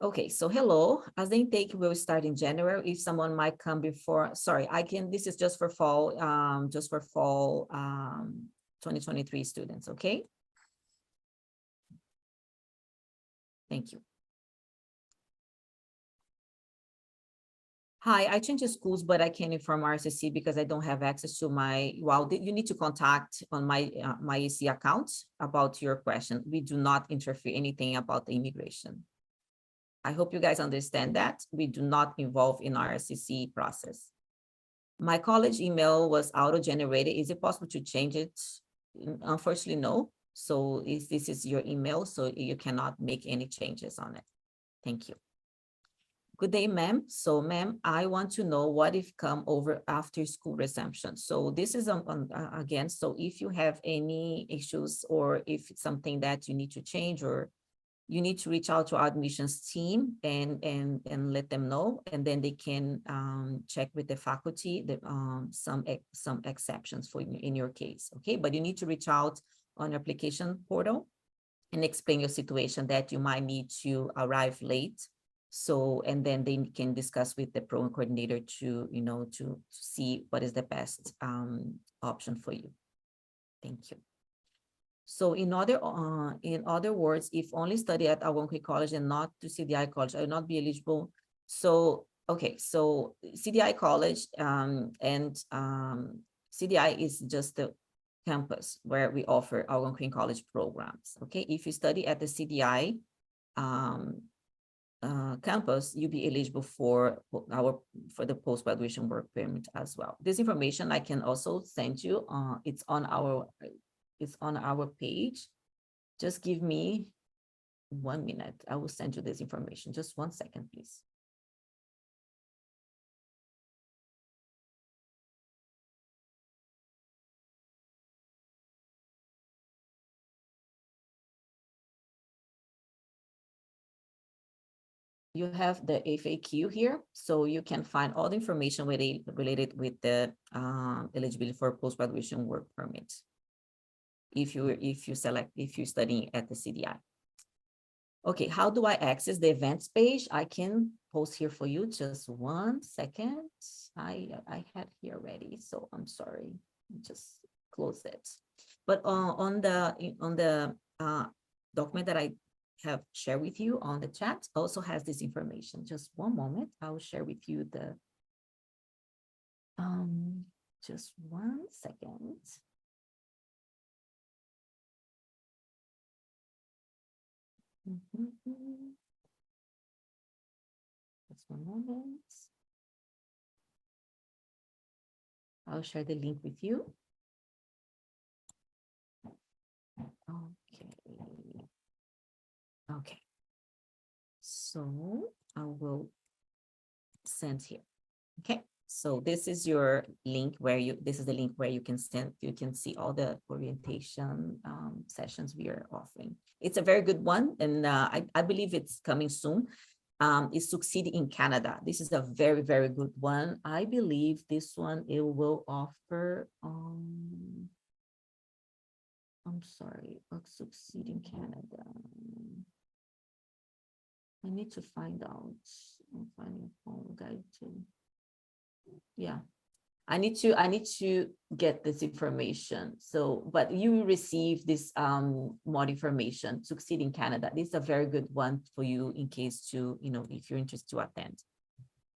Okay, so hello. As the intake will start in January, if someone might come before, sorry, this is just for fall 2023 students, okay? Thank you. Hi, I changed schools, but I can't inform RCC because I don't have access to you need to contact on my EC account about your question. We do not interfere anything about the immigration. I hope you guys understand that. We do not involve in RCC process. My college email was auto-generated. Is it possible to change it? Unfortunately, no. So this is your email, so you cannot make any changes on it. Thank you. Good day, ma'am. So, ma'am, I want to know what if come over after school resumption. So this is again, so if you have any issues or if it's something that you need to change or you need to reach out to our admissions team and let them know, and then they can check with the faculty some exceptions for you in your case. Okay, but you need to reach out on your application portal and explain your situation that you might need to arrive late. So, and then they can discuss with the program coordinator to, to see what is the best option for you. Thank you. So in other words, if only study at Algonquin College and not to CDI College, I will not be eligible. So, okay, so CDI College and CDI is just the campus where we offer Algonquin College programs. Okay, if you study at the CDI campus, you'll be eligible for the post-graduation work permit as well. This information I can also send you. It's on our page. Just give me 1 minute. I will send you this information. Just 1 second, please. You have the FAQ here, so you can find all the information related with the eligibility for post-graduation work permit. If you're studying at the CDI. Okay, how do I access the events page? I can post here for you. Just 1 second. I had here already, so I'm sorry. Just close it. But on the document that I have shared with you on the chat also has this information. Just 1 moment. I will share with you the just 1 second. Just 1 moment. I'll share the link with you. Okay. So I will send here. Okay. So this is your link this is the link where you can see all the orientation sessions we are offering. It's a very good one. And I believe it's coming soon. Is Succeed in Canada. This is a very, very good one. I believe this one, it will offer, I'm sorry, Succeed in Canada. I need to find out. I'm finding a phone guide too. Yeah, I need to get this information. So, but you will receive this more information. Succeed in Canada. This is a very good one for you in case to, if you're interested to attend.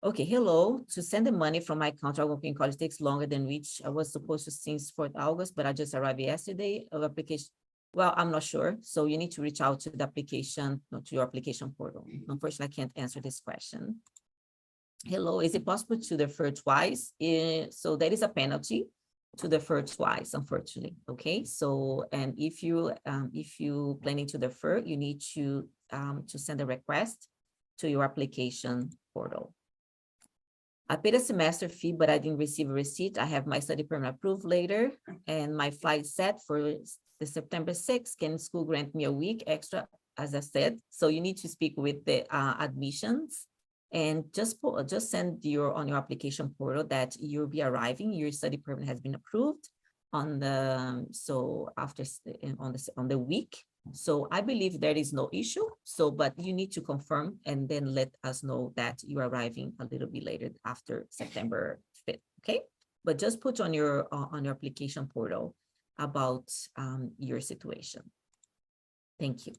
Okay, hello. To send the money from my account to Algonquin College takes longer than which I was supposed to since 4th August, but I just arrived yesterday of application. Well, I'm not sure. So you need to reach out to the application, to your application portal. Unfortunately, I can't answer this question. Hello, is it possible to defer twice? So there is a penalty to defer twice, unfortunately. Okay, so and if you planning to defer, you need to send a request to your application portal. I paid a semester fee, but I didn't receive a receipt. I have my study permit approved later, and my flight set for the September 6th. Can school grant me a week extra, as I said? So you need to speak with the admissions. And just send on your application portal that you'll be arriving. Your study permit has been approved on the on the week. So I believe there is no issue. So, but you need to confirm and then let us know that you are arriving a little bit later after September 5th. Okay, but just put on your application portal about your situation. Thank you.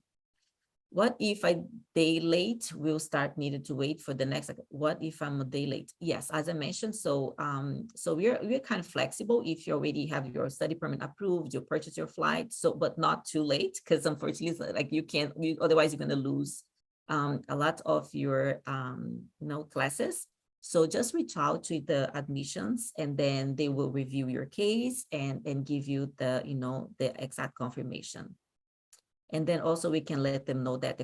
What if a day late? We'll start needed to wait for the next. What if I'm a day late? Yes, as I mentioned, so we're kind of flexible. If you already have your study permit approved, you purchase your flight, so but not too late, because unfortunately, like you can't. Otherwise, you're going to lose a lot of your classes. So just reach out to the admissions, and then they will review your case and give you the the exact confirmation. And then also we can let them know that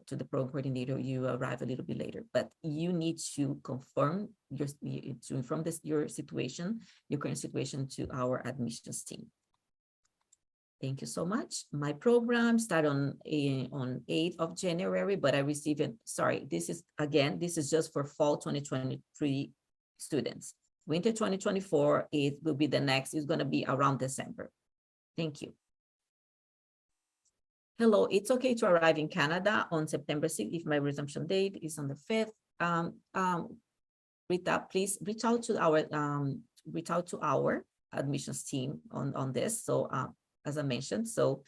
to the program coordinator, you arrive a little bit later, but you need to confirm your situation, your current situation to our admissions team. Thank you so much. My program started on 8th of January, but I received it. Sorry, this is just for fall 2023 students. Winter 2024, it will be the next, it's going to be around December. Thank you. Hello, it's okay to arrive in Canada on September 6th if my resumption date is on the 5th. Rita, please reach out to our admissions team on this. So as I mentioned, so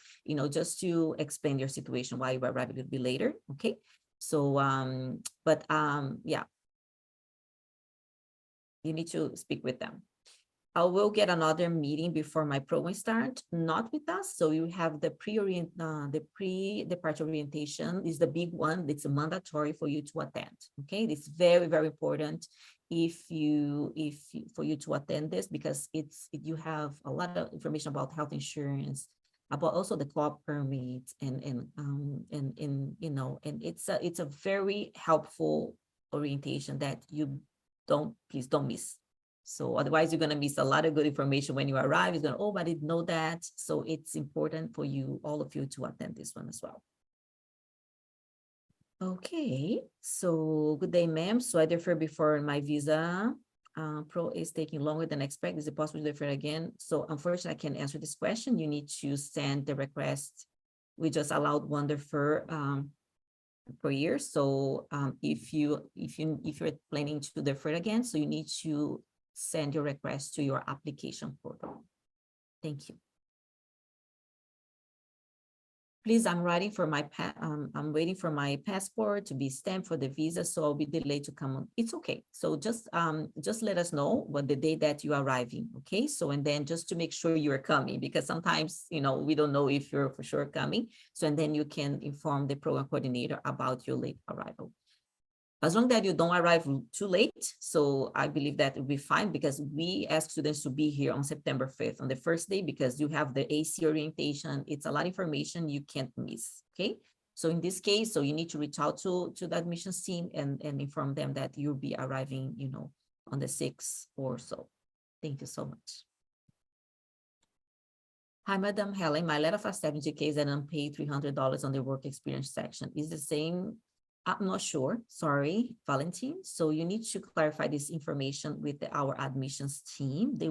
just to explain your situation, why you arrive a little bit later. Okay. So yeah, you need to speak with them. I will get another meeting before my program start, not with us. So you have the pre-departure orientation is the big one. It's mandatory for you to attend. Okay, it's very, very important for you to attend this, because you have a lot of information about health insurance, about also the co-op permit, and it's a very helpful orientation that please don't miss. So otherwise, you're going to miss a lot of good information when you arrive. You're going to, oh, I didn't know that. So it's important for you, all of you, to attend this one as well. Okay, so good day, ma'am. So I defer before my visa pro is taking longer than expected. Is it possible to defer again? So unfortunately, I can't answer this question. You need to send the request. We just allowed one defer per year. So if you're planning to defer again, so you need to send your request to your application portal. Thank you. Please, I'm waiting for my passport to be stamped for the visa, so I'll be delayed to come on. It's okay. So just let us know what the day that you are arriving. Okay. So, and then just to make sure you are coming, because sometimes, we don't know if you're for sure coming. So, and then you can inform the program coordinator about your late arrival. As long as you don't arrive too late, so I believe that will be fine, because we ask students to be here on September 5th on the first day, because you have the AC orientation. It's a lot of information you can't miss, okay? So in this case, so you need to reach out to the admissions team and inform them that you'll be arriving, on the 6th or so. Thank you so much. Hi, Madam Helen. My letter of acceptance indicates an unpaid $300 on the work experience section. Is the same? I'm not sure. Sorry, Valentin. So you need to clarify this information with our admissions team. They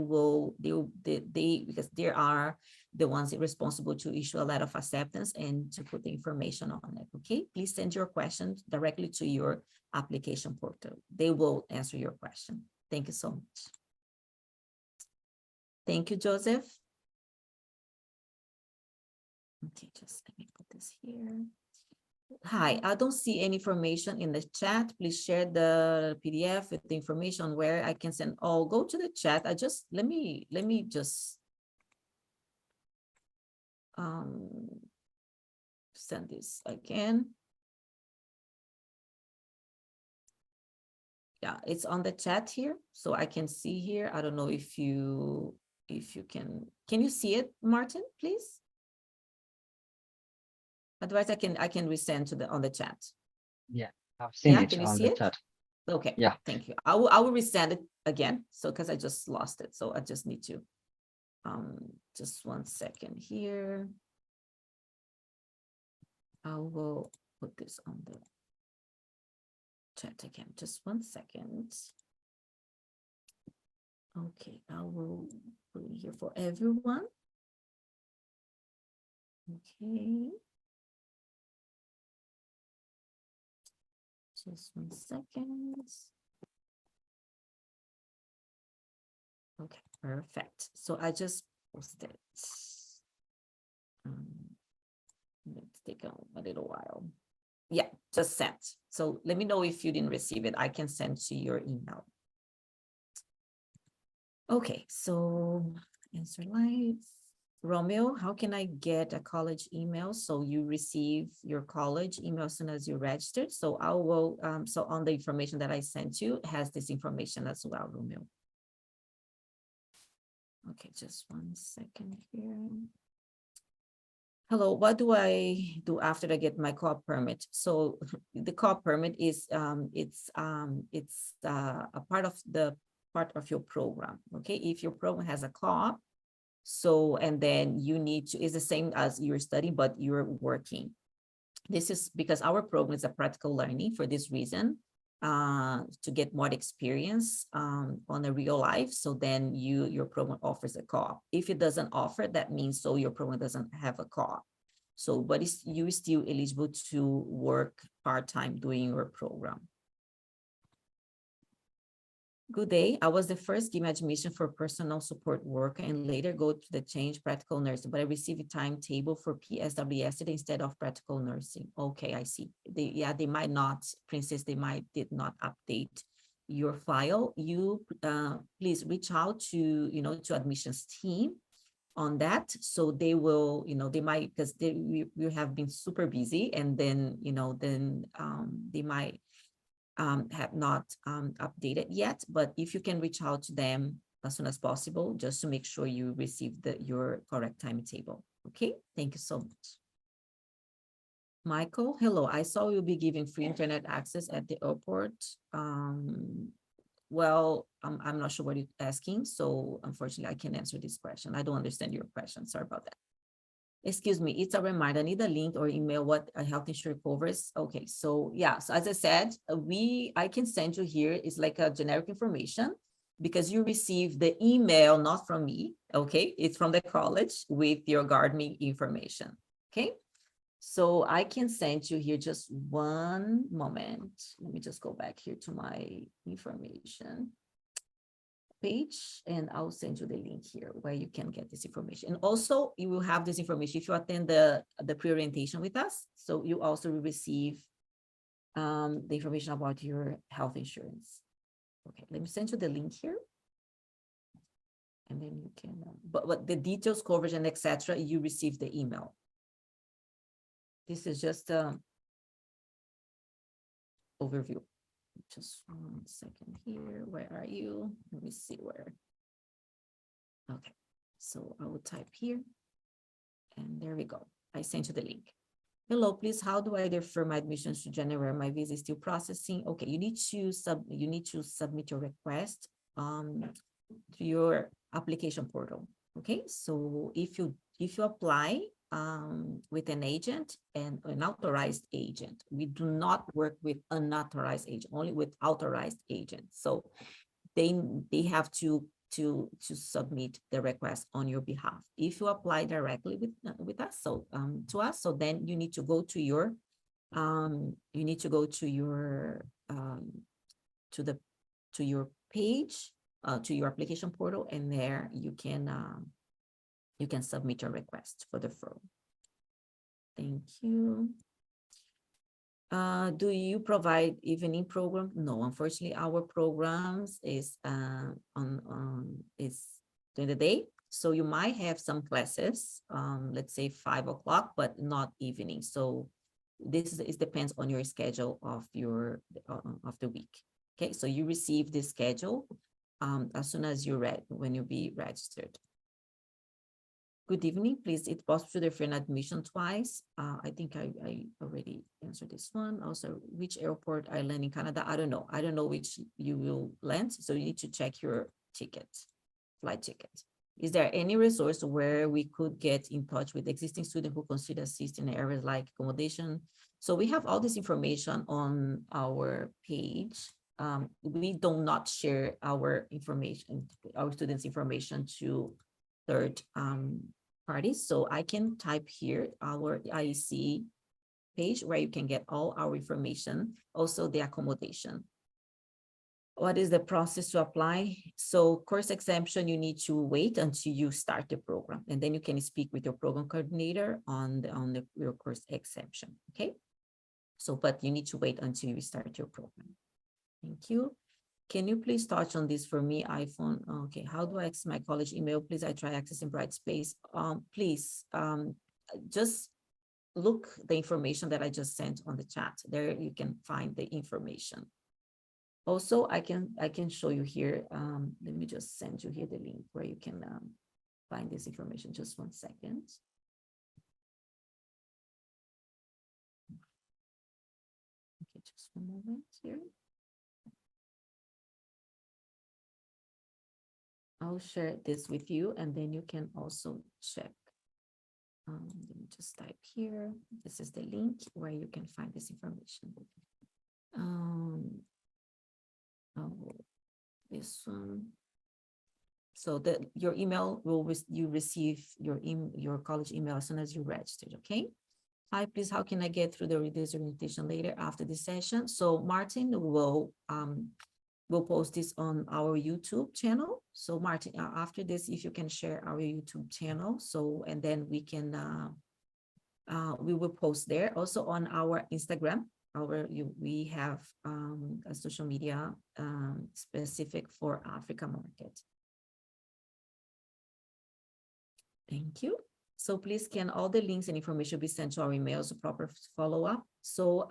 because they are the ones responsible to issue a letter of acceptance and to put the information on it. Okay, please send your questions directly to your application portal. They will answer your question. Thank you so much. Thank you, Joseph. Okay, just let me put this here. Hi, I don't see any information in the chat. Please share the PDF with the information where I can send. Oh, go to the chat. Let me just send this again. Yeah, it's on the chat here, so I can see here. I don't know if you can you see it, Martin, please? Otherwise, I can resend on the chat. Yeah, I've seen it can you on see the it? chat. Okay. Yeah. Thank you. I will resend it again. So because I just lost it. So I just need to just 1 second here. I will put this on the chat again. Just 1 second. Okay, I will put it here for everyone. Okay. Just 1 second. Okay, perfect. So I just posted. Let's take a little while. Yeah, just sent. So let me know if you didn't receive it. I can send to your email. Okay, so answer live. Romeo, how can I get a college email? So you receive your college email as soon as you registered. So I will, so on the information that I sent you has this information as well, Romeo. Okay, just 1 second here. Hello, what do I do after I get my co-op permit? So the co-op permit is it's a part of your program. Okay, if your program has a co-op, So, and then you need to, it's the same as you're studying, but you're working. This is because our program is a practical learning for this reason, to get more experience on a real life. So then your program offers a co-op. If it doesn't offer, that means so your program doesn't have a co-op. So, but you still eligible to work part-time doing your program. Good day. I was the first given admission for personal support worker and later go to the change practical nursing, but I received a timetable for PSW yesterday instead of practical nursing. Okay, I see. They might not, Princess, did not update your file. You please reach out to admissions team on that. So they will, they might, because we have been super busy, and then, they might have not updated yet, but if you can reach out to them as soon as possible, just to make sure you receive your correct timetable. Okay, thank you so much. Michael, hello, I saw you'll be giving free internet access at the airport. Well, I'm not sure what you're asking, so unfortunately I can't answer this question. I don't understand your question, sorry about that. Excuse me, it's a reminder. I need a link or email what a health insurance covers. Okay, so yeah, so as I said, I can send you here. It's like a generic information because you receive the email, not from me, okay? It's from the college with your GuardMe information, okay? So I can send you here just one moment. Let me just go back here to my information page, and I'll send you the link here where you can get this information. And also you will have this information if you attend the pre-orientation with us. So you also will receive the information about your health insurance. Okay, let me send you the link here. And then you can, but the details, coverage, and etc. you receive the email. This is just overview. Just 1 second here. Where are you? Let me see where. Okay, so I will type here, and there we go. I sent you the link. Hello, please, how do I defer my admissions to January? My visa is still processing. Okay, you need to submit your request to your application portal. Okay, so if you apply with an agent and an authorized agent, we do not work with unauthorized agent, only with authorized agents. So they have to submit the request on your behalf. If you apply directly with us, so to us, so then you need to go to your to your page, to your application portal, and there you can submit your request for the firm. Thank you. Do you provide evening program? No, unfortunately, our programs is is during the day. So you might have some classes, let's say 5 o'clock, but not evening. So this depends on your schedule of the week. Okay, so you receive this schedule as soon as when you be registered. Good evening, please. It's possible to defer an admission twice. I think I already answered this one. Also, which airport I land in Canada? I don't know. I don't know which you will land. So you need to check your ticket, flight ticket. Is there any resource where we could get in touch with existing students who consider assisting in areas like accommodation? So we have all this information on our page. We do not share our information, our students' information to third parties. So I can type here our IEC page where you can get all our information, also the accommodation. What is the process to apply? So course exemption, you need to wait until you start the program, and then you can speak with your program coordinator on your course exemption, okay? So, but you need to wait until you start your program. Thank you. Can you please touch on this for me, iPhone? Okay, how do I access my college email? Please, I try accessing Brightspace. Please, just look the information that I just sent on the chat. There you can find the information. Also, I can show you here. Let me just send you here the link where you can find this information. Just 1 second. Okay, just 1 moment here. I'll share this with you, and then you can also check. Let me just type here. This is the link where you can find this information. Oh, this one. So that your email will you receive your college email as soon as you registered. Okay. Hi, please. How can I get through this orientation later after this session? So Martin will we'll post this on our YouTube channel. So Martin, after this, if you can share our YouTube channel, so and then we can we will post there also on our Instagram. We have a social media specific for Africa market. Thank you. So please, can all the links and information be sent to our emails, so proper follow-up? So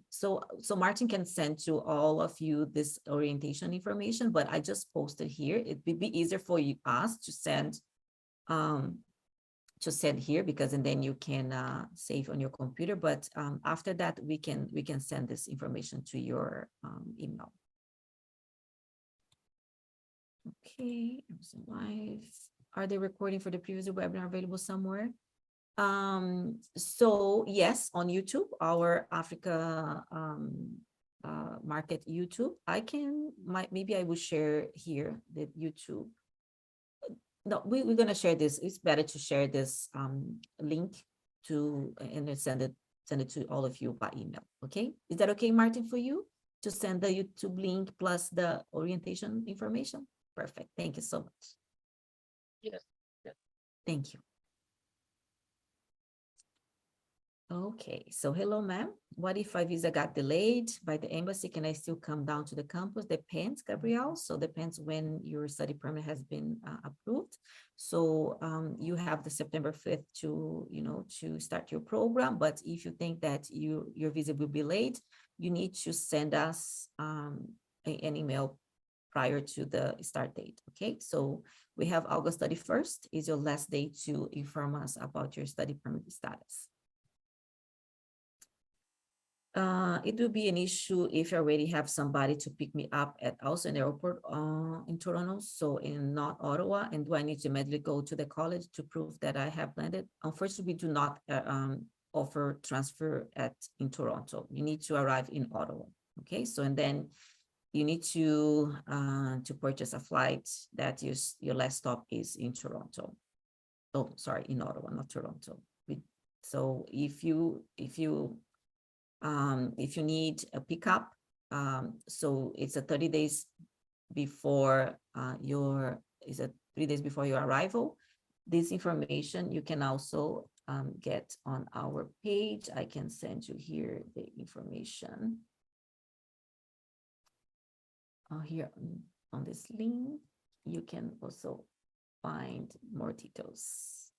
so Martin can send to all of you this orientation information, but I just posted here. It would be easier for us to send here, because and then you can save on your computer. But after that, we can send this information to your email. Okay, live. Are they recording for the previous webinar available somewhere? So yes, on YouTube, our Africa market YouTube. Maybe I will share here the YouTube. No, we're gonna share this. It's better to share this link and then send it to all of you by email. Okay, is that okay, Martin, for you to send the YouTube link plus the orientation information? Perfect. Thank you so much. Yes. Yes. Thank you. Okay, so hello, ma'am. What if my visa got delayed by the embassy? Can I still come down to the campus? Depends, Gabrielle. So depends when your study permit has been approved. So you have the September 5th to start your program. But if you think that your visa will be late, you need to send us an email prior to the start date. Okay, so we have August 31st is your last day to inform us about your study permit status. It will be an issue if you already have somebody to pick me up at also an airport in Toronto, so in not Ottawa. And do I need to immediately go to the college to prove that I have landed? Unfortunately, we do not offer transfer in Toronto. You need to arrive in Ottawa. Okay, so and then you need to purchase a flight that your last stop is in Toronto. Oh, sorry, in Ottawa, not Toronto. So if you need a pickup, so it's a 30 days before your 3 days before your arrival. This information you can also get on our page. I can send you here the information here on this link. You can also find more details.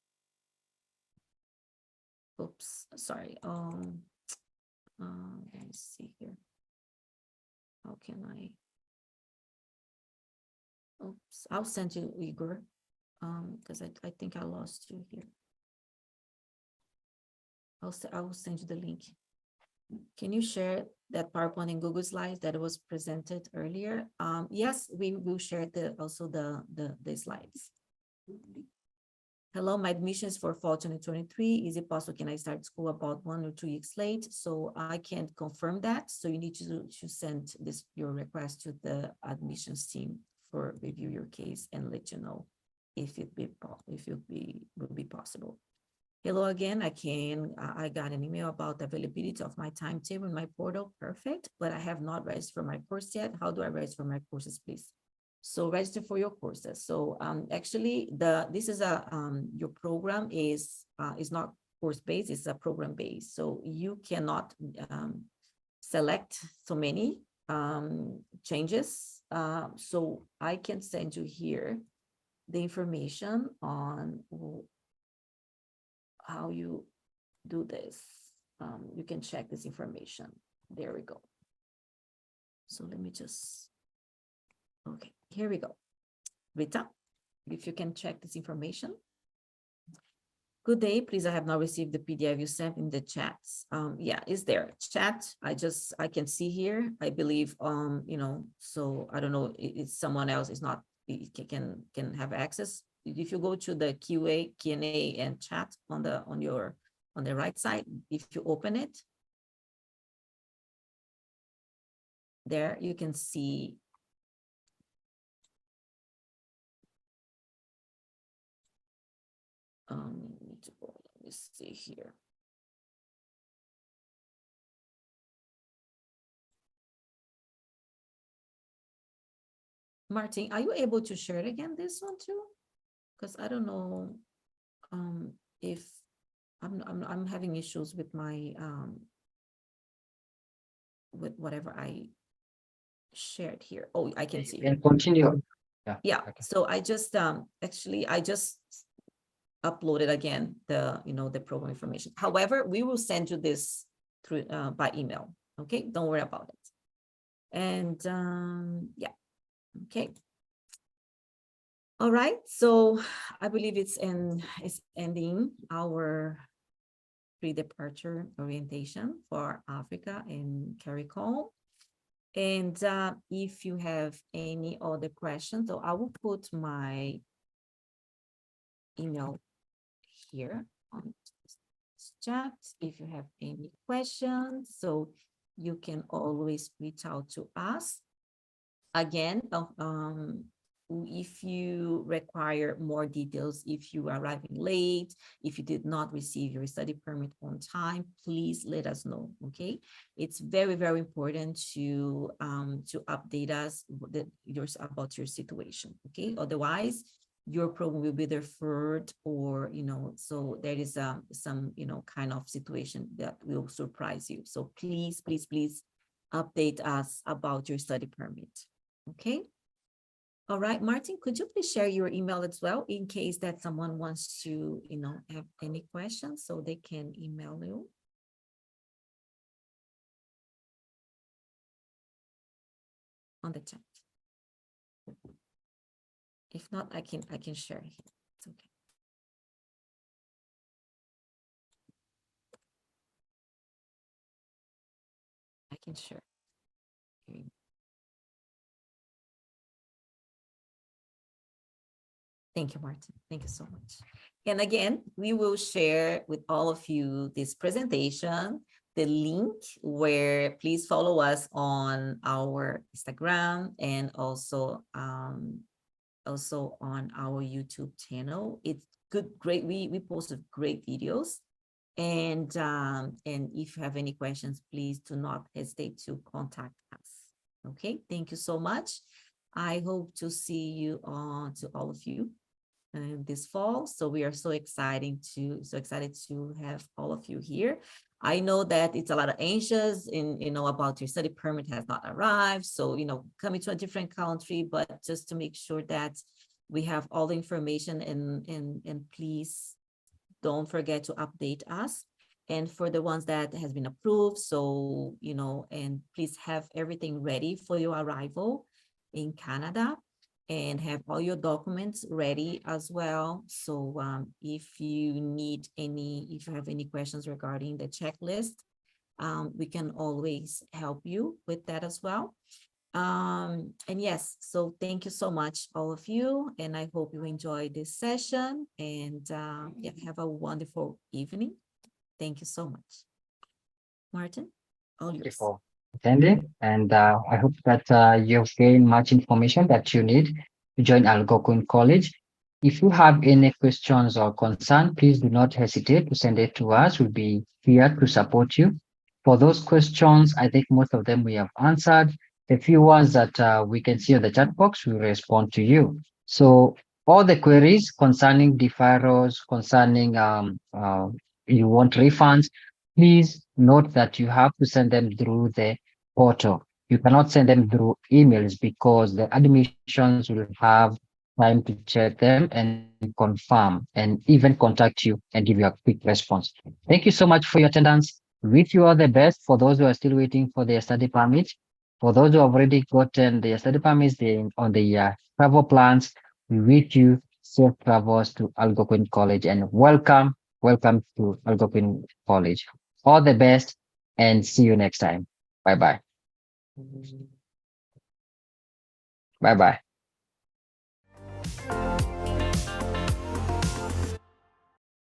Oops, sorry. Let me see here. How can I? Oops, I'll send you, Igor, because I think I lost you here. I'll send you the link. Can you share that PowerPoint in Google Slides that was presented earlier? Yes, we will share also the slides. Hello, my admission is for fall 2023. Is it possible, can I start school about 1 or 2 weeks late? So I can't confirm that. So you need to send your request to the admissions team for review your case and let you know if it will be possible. Hello again, I got an email about the availability of my timetable in my portal. Perfect, but I have not registered for my course yet. How do I register for my courses, please? So register for your courses. So actually, this is your program is not course based; it's a program based. So you cannot select so many changes. So I can send you here the information on how you do this. You can check this information. There we go. So let me just. Okay, here we go. Rita, if you can check this information. Good day, please. I have not received the PDF you sent in the chats. Yeah, is there chat? I can see here. I believe, so I don't know, it's someone else is not can have access. If you go to the Q&A and chat on the right side, if you open it, there you can see let me see here. Martin, are you able to share it again, this one too? Because I don't know if I'm having issues with my with whatever I shared here. Oh, I can see. And continue. Yeah. Okay. So I just actually I just uploaded again the program information. However, we will send you this through by email. Okay, don't worry about it. And yeah, okay. All right, so I believe it's ending our pre-departure orientation for Africa and CARICOM. And if you have any other questions, so I will put my email here on chat if you have any questions. So you can always reach out to us. Again, if you require more details, if you are arriving late, if you did not receive your study permit on time, please let us know, okay? It's very, very important to update us about your situation, okay? Otherwise, your program will be deferred, or, so there is some, kind of situation that will surprise you. So please, please, please update us about your study permit, okay? All right, Martin, could you please share your email as well in case that someone wants to, have any questions so they can email you? On the chat. If not, I can share here. It's okay. I can share. Thank you, Martin. Thank you so much. And again, we will share with all of you this presentation, the link where please follow us on our Instagram and also on our YouTube channel. It's great. We posted great videos. And if you have any questions, please do not hesitate to contact us. Okay, thank you so much. I hope to see you to all of you this fall. So we are so excited to have all of you here. I know that it's a lot of anxious about your study permit has not arrived. So, coming to a different country, but just to make sure that we have all the information, and please don't forget to update us. And for the ones that has been approved, so, and please have everything ready for your arrival in Canada, and have all your documents ready as well. So if you have any questions regarding the checklist, we can always help you with that as well. And yes, so thank you so much, all of you, and I hope you enjoy this session, and yeah, have a wonderful evening. Thank you so much. Martin, all yours. Thank you for attending, and I hope that you've gained much information that you need to join Algonquin College. If you have any questions or concern, please do not hesitate to send it to us. We'll be here to support you. For those questions, I think most of them we have answered. The few ones that we can see on the chat box, we will respond to you. So all the queries concerning deferrals, concerning you want refunds, please note that you have to send them through the portal. You cannot send them through emails because the admissions will have time to check them and confirm and even contact you and give you a quick response. Thank you so much for your attendance. Wish you all the best for those who are still waiting for their study permit. For those who have already gotten their study permits on the travel plans, we wish you safe travels to Algonquin College and welcome to Algonquin College. All the best and see you next time. Bye bye. Bye bye.